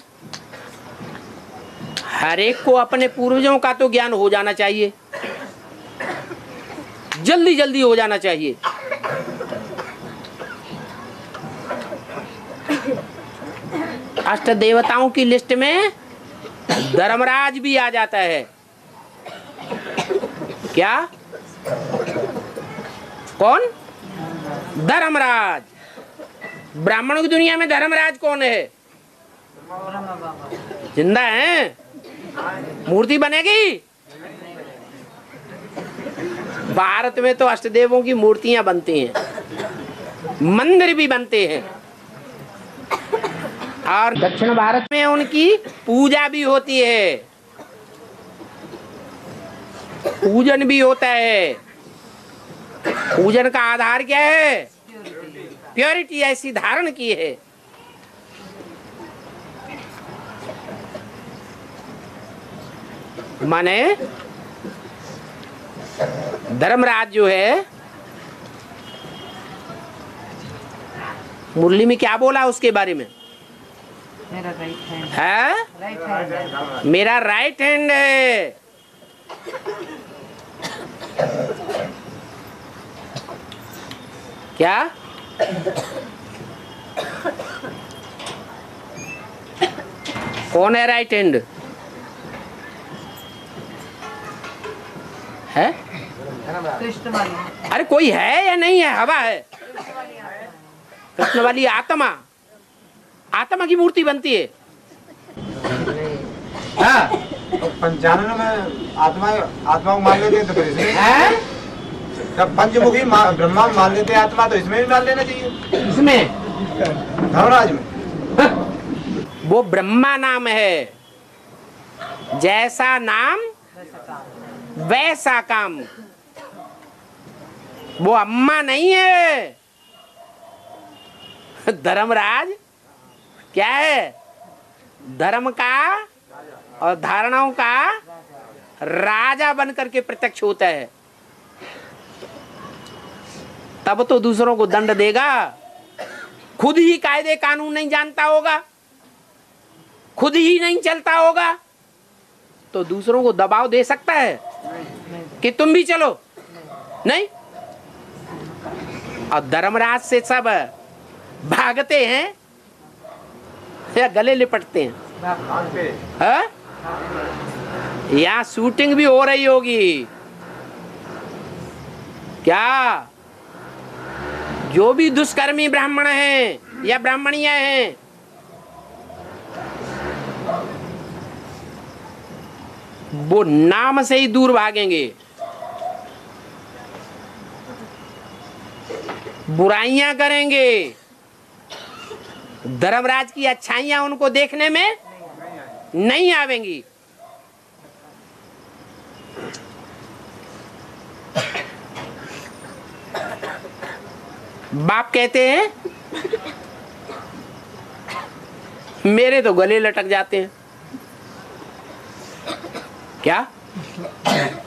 हर एक को अपने पूर्वजों का तो ज्ञान हो जाना चाहिए, जल्दी जल्दी हो जाना चाहिए। अष्ट देवताओं की लिस्ट में धर्मराज भी आ जाता है। क्या? कौन? धर्मराज। ब्राह्मणों की दुनिया में धर्मराज कौन है? जिंदा है? मूर्ति बनेगी? भारत में तो अष्टदेवों की मूर्तियां बनती हैं, मंदिर भी बनते हैं, और दक्षिण भारत में उनकी पूजा भी होती है, पूजन भी होता है। पूजन का आधार क्या है? प्योरिटी ऐसी धारण की है। माने धर्मराज जो है, मुरली में क्या बोला उसके बारे में? मेरा राइट हैंड है, मेरा राइट हैंड है। क्या? कौन है राइट हैंड? है? कृष्ण वाली। अरे कोई है या नहीं है? हवा है। कृष्ण वाली आत्मा, आत्मा की मूर्ति बनती है। हाँ, तो 95 में आत्मा को मान लेते हैं तो फिर इसमें जब पंचमुखी ब्रह्मा मान लेते हैं आत्मा, तो इसमें भी मान लेना चाहिए। इसमें धर्मराज में वो ब्रह्मा नाम है, जैसा नाम वैसा काम। वो अम्मा नहीं है। धर्मराज क्या है? धर्म का और धारणाओं का राजा बनकर के प्रत्यक्ष होता है। तब तो दूसरों को दंड देगा। खुद ही कायदे कानून नहीं जानता होगा, खुद ही नहीं चलता होगा, तो दूसरों को दबाव दे सकता है कि तुम भी चलो? नहीं। और धर्मराज से सब भागते हैं या गले लिपटते हैं? हाँ? यहाँ शूटिंग भी हो रही होगी क्या? जो भी दुष्कर्मी ब्राह्मण हैं या ब्राह्मणियां हैं, वो नाम से ही दूर भागेंगे, बुराइयां करेंगे। धर्मराज की अच्छाइयां उनको देखने में नहीं आवेंगी। बाप कहते हैं मेरे तो गले लटक जाते हैं। क्या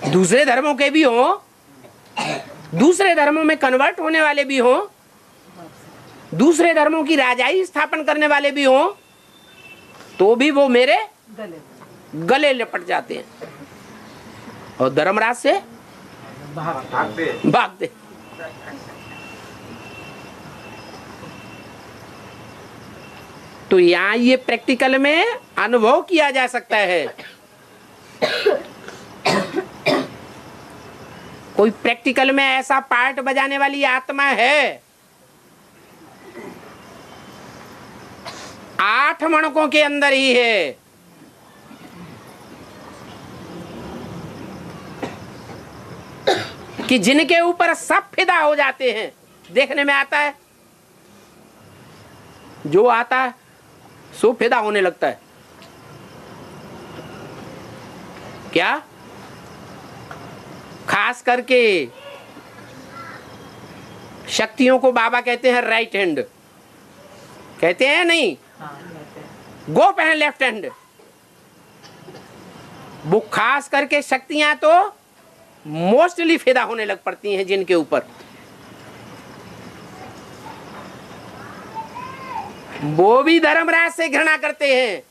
दूसरे धर्मों के भी हो, दूसरे धर्मों में कन्वर्ट होने वाले भी हो, दूसरे धर्मों की राजाई स्थापन करने वाले भी हो, तो भी वो मेरे गले लपट जाते हैं और धर्मराज से भागते। तो यहां ये प्रैक्टिकल में अनुभव किया जा सकता है। कोई प्रैक्टिकल में ऐसा पार्ट बजाने वाली आत्मा है 8 मणकों के अंदर ही है। कि जिनके ऊपर सब फिदा हो जाते हैं। देखने में आता है, जो आता है सो फिदा होने लगता है। क्या खास करके शक्तियों को बाबा कहते हैं राइट हैंड, कहते हैं नहीं, गोप है लेफ्ट हैंड। वो खास करके शक्तियां तो मोस्टली फिदा होने लग पड़ती हैं जिनके ऊपर। वो भी धर्मराज से घृणा करते हैं।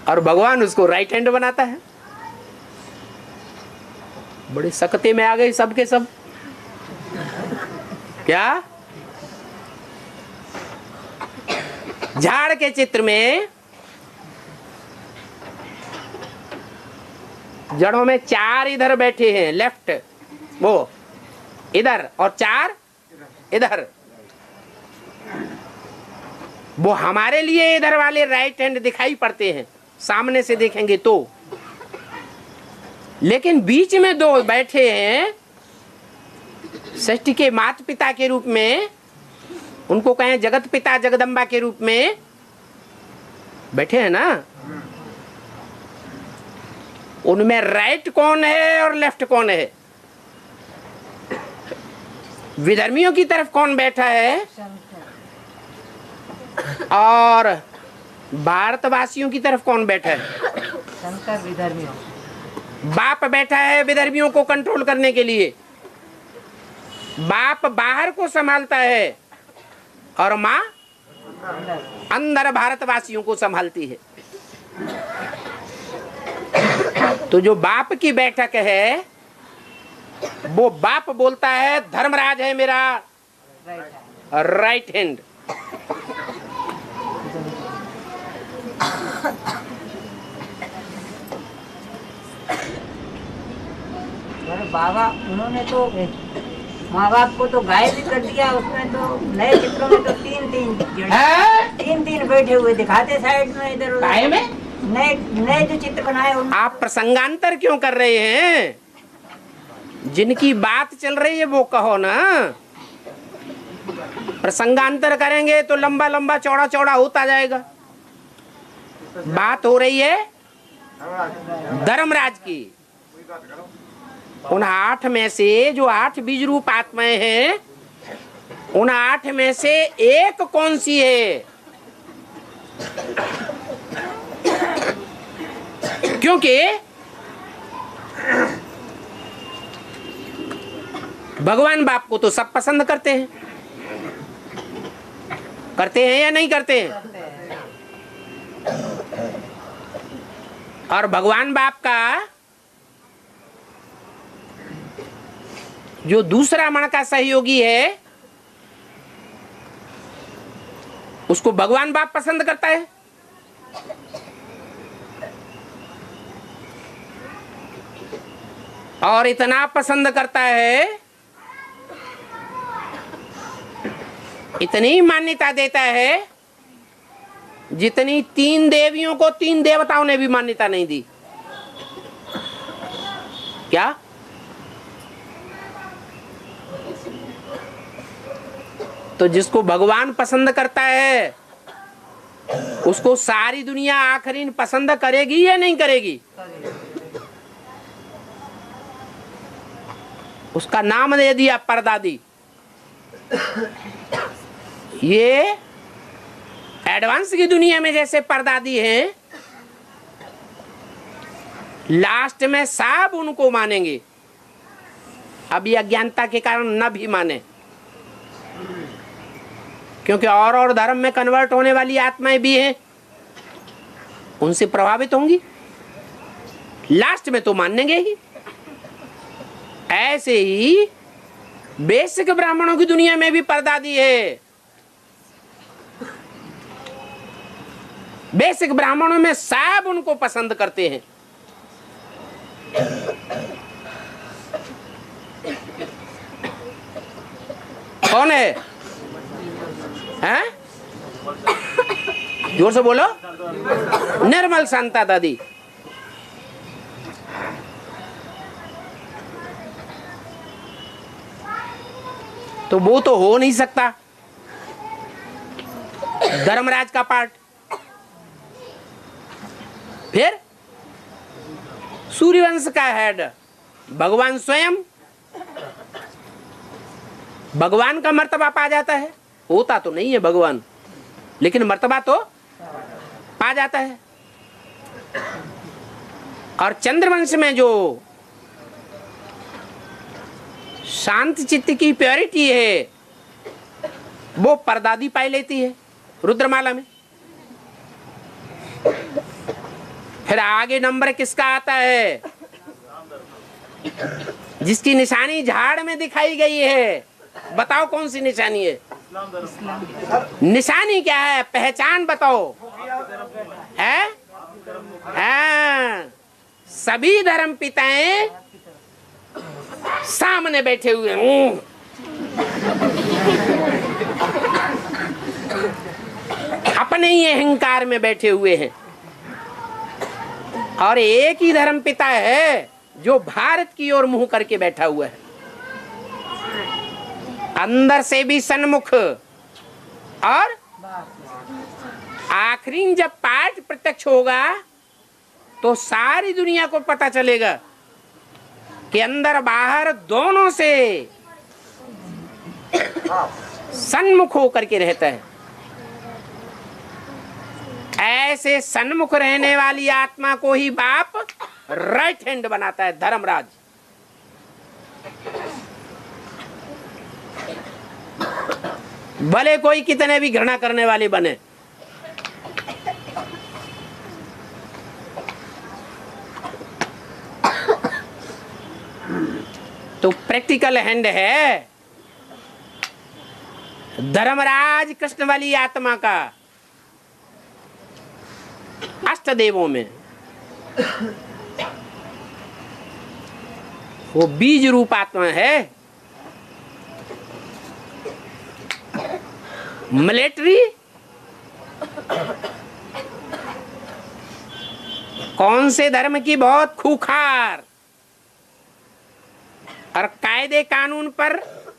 और भगवान उसको राइट हैंड बनाता है। बड़े सकते में आ गए सबके सब। क्या झाड़ के चित्र में जड़ों में 4 इधर बैठे हैं, लेफ्ट वो इधर और 4 इधर। वो हमारे लिए इधर वाले राइट हैंड दिखाई पड़ते हैं सामने से देखेंगे तो, लेकिन बीच में 2 बैठे हैं सृष्टि के माता पिता के रूप में, उनको कहें जगत पिता जगदम्बा के रूप में बैठे हैं ना। उनमें राइट कौन है और लेफ्ट कौन है? विधर्मियों की तरफ कौन बैठा है और भारतवासियों की तरफ कौन बैठा है? शंकर विधर्मियों। बाप बैठा है विधर्मियों को कंट्रोल करने के लिए। बाप बाहर को संभालता है और माँ अंदर भारतवासियों को संभालती है। तो जो बाप की बैठक है वो बाप बोलता है धर्मराज है मेरा राइट हैंड। बाबा उन्होंने तो माँ बाप को तो गायब भी कर दिया। उसमें तो नए चित्रों में तो 3 बैठे हुए दिखाते साइड में इधर उधर। नए जो चित्र बनाए आप प्रसंगांतर क्यों कर रहे हैं? जिनकी बात चल रही है वो कहो ना। प्रसंगांतर करेंगे तो लंबा लंबा चौड़ा चौड़ा होता जाएगा। बात हो रही है धर्मराज की। उन 8 में से जो 8 बीज रूप आत्माएं हैं, उन 8 में से एक कौन सी है? क्योंकि भगवान बाप को तो सब पसंद करते हैं। करते हैं या नहीं करते हैं? और भगवान बाप का जो दूसरा मण का सहयोगी है उसको भगवान बाप पसंद करता है। और इतना पसंद करता है, इतनी मान्यता देता है जितनी 3 देवियों को 3 देवताओं ने भी मान्यता नहीं दी। क्या? तो जिसको भगवान पसंद करता है उसको सारी दुनिया आखिरीन पसंद करेगी या नहीं करेगी? उसका नाम दे दिया परदादी। ये एडवांस की दुनिया में जैसे परदादी हैं, लास्ट में सब उनको मानेंगे। अब ये अज्ञानता के कारण न भी माने, क्योंकि और धर्म में कन्वर्ट होने वाली आत्माएं भी हैं, उनसे प्रभावित होंगी, लास्ट में तो मानेंगे ही। ऐसे ही बेसिक ब्राह्मणों की दुनिया में भी परदादी है। बेसिक ब्राह्मणों में सब उनको पसंद करते हैं। कौन है? हैं? जोर से बोलो। निर्मल शांता दादी। तो वो तो हो नहीं सकता। धर्मराज का पार्ट, फिर सूर्यवंश का हेड भगवान स्वयं, भगवान का मर्तबा पा जाता है। होता तो नहीं है भगवान, लेकिन मर्तबा तो पा जाता है। और चंद्रवंश में जो शांत चित्त की प्योरिटी है, वो परदादी पाई लेती है रुद्रमाला में। फिर आगे नंबर किसका आता है? जिसकी निशानी झाड़ में दिखाई गई है। बताओ कौन सी निशानी है? निशानी क्या है? पहचान बताओ। है? हाँ, सभी धर्म पिताएं सामने बैठे हुए हैं। अपने ही अहंकार में बैठे हुए हैं। और एक ही धर्म पिता है जो भारत की ओर मुंह करके बैठा हुआ है, अंदर से भी सन्मुख। और आखिरी जब पाठ प्रत्यक्ष होगा तो सारी दुनिया को पता चलेगा कि अंदर बाहर दोनों से सन्मुख होकर के रहता है। ऐसे सन्मुख रहने वाली आत्मा को ही बाप राइट हैंड बनाता है, धर्मराज। भले कोई कितने भी घृणा करने वाले बने। तो प्रैक्टिकल हैंड है धर्मराज कृष्ण वाली आत्मा का अष्ट देवों में। वो बीज रूप आत्मा है। मिलिट्री कौन से धर्म की बहुत खूंखार और कायदे कानून पर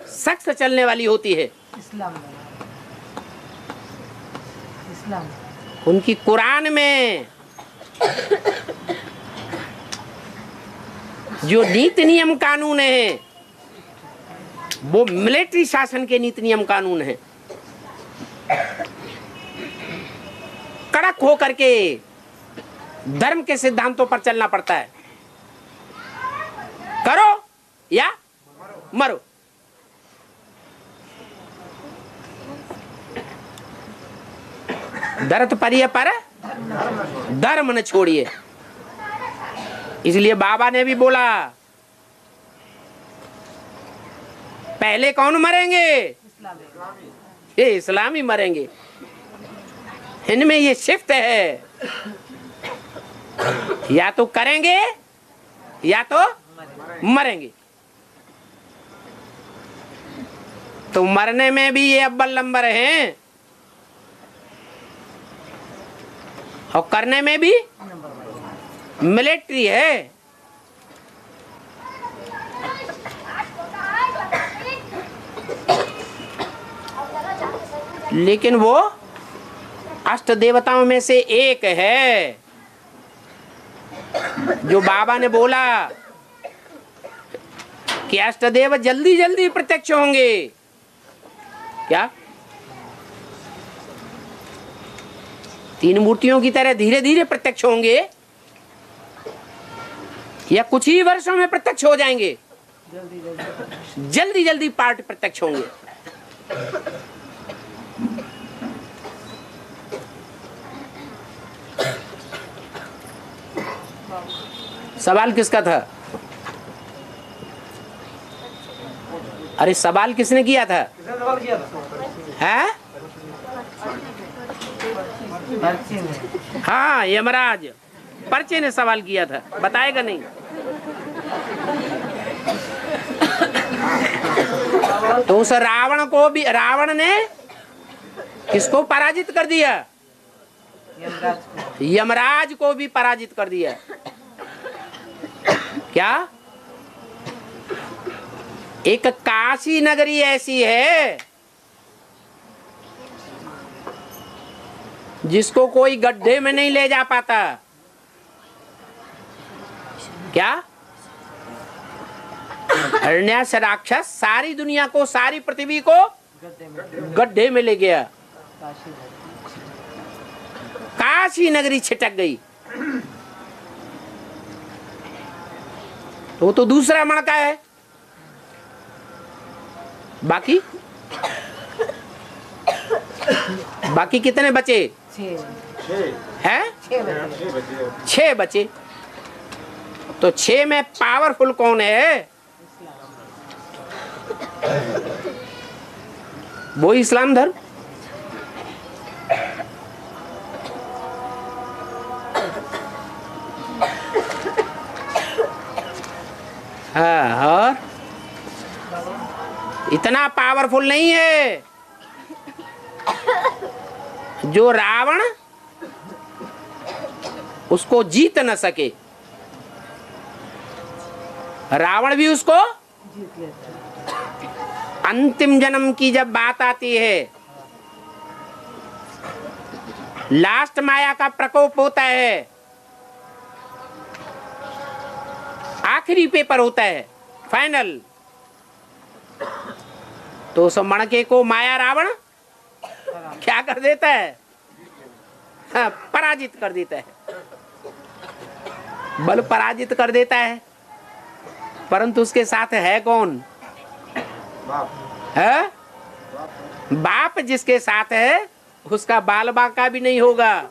सख्त चलने वाली होती है? इस्लाम। इस्लाम उनकी कुरान में जो नीति नियम कानून है वो मिलिट्री शासन के नीति नियम कानून है। कड़क होकर के धर्म के सिद्धांतों पर चलना पड़ता है। करो या मरो। दर्द परिये पर धर्म न छोड़िए। इसलिए बाबा ने भी बोला, पहले कौन मरेंगे? ये इस्लामी मरेंगे। इनमें ये शिफ्ट है, या तो करेंगे या तो मरेंगे। तो मरने में भी ये अव्वल नंबर हैं और करने में भी मिलिट्री है। लेकिन वो अष्ट देवताओं में से एक है जो बाबा ने बोला कि अष्टदेव जल्दी जल्दी प्रत्यक्ष होंगे। क्या? तीन मूर्तियों की तरह धीरे धीरे प्रत्यक्ष होंगे या कुछ ही वर्षों में प्रत्यक्ष हो जाएंगे? जल्दी जल्दी पार्ट प्रत्यक्ष होंगे। सवाल किसका था? अरे सवाल किसने किया था? है? हाँ, यमराज पर्चे ने सवाल किया था। बताएगा नहीं? तो उस रावण को भी, रावण ने किसको पराजित कर दिया? यमराज को भी पराजित कर दिया। क्या? एक काशी नगरी ऐसी है जिसको कोई गड्ढे में नहीं ले जा पाता। क्या? हिरण्याक्ष राक्षस सारी दुनिया को, सारी पृथ्वी को गड्ढे में ले गया। काशी नगरी छिटक गई। तो वो तो दूसरा मणका है। बाकी कितने बचे? 6 बचे। तो 6 में पावरफुल कौन है? वो इस्लाम धर्म। हाँ, और इतना पावरफुल नहीं है जो रावण उसको जीत न सके। रावण भी उसको, अंतिम जन्म की जब बात आती है, लास्ट माया का प्रकोप होता है, आखिरी पेपर होता है, फाइनल, तो उस मणके को माया रावण क्या कर देता है? हाँ, पराजित कर देता है। बल पराजित कर देता है, परंतु उसके साथ है कौन? है? बाप जिसके साथ है उसका बाल बाका भी नहीं होगा।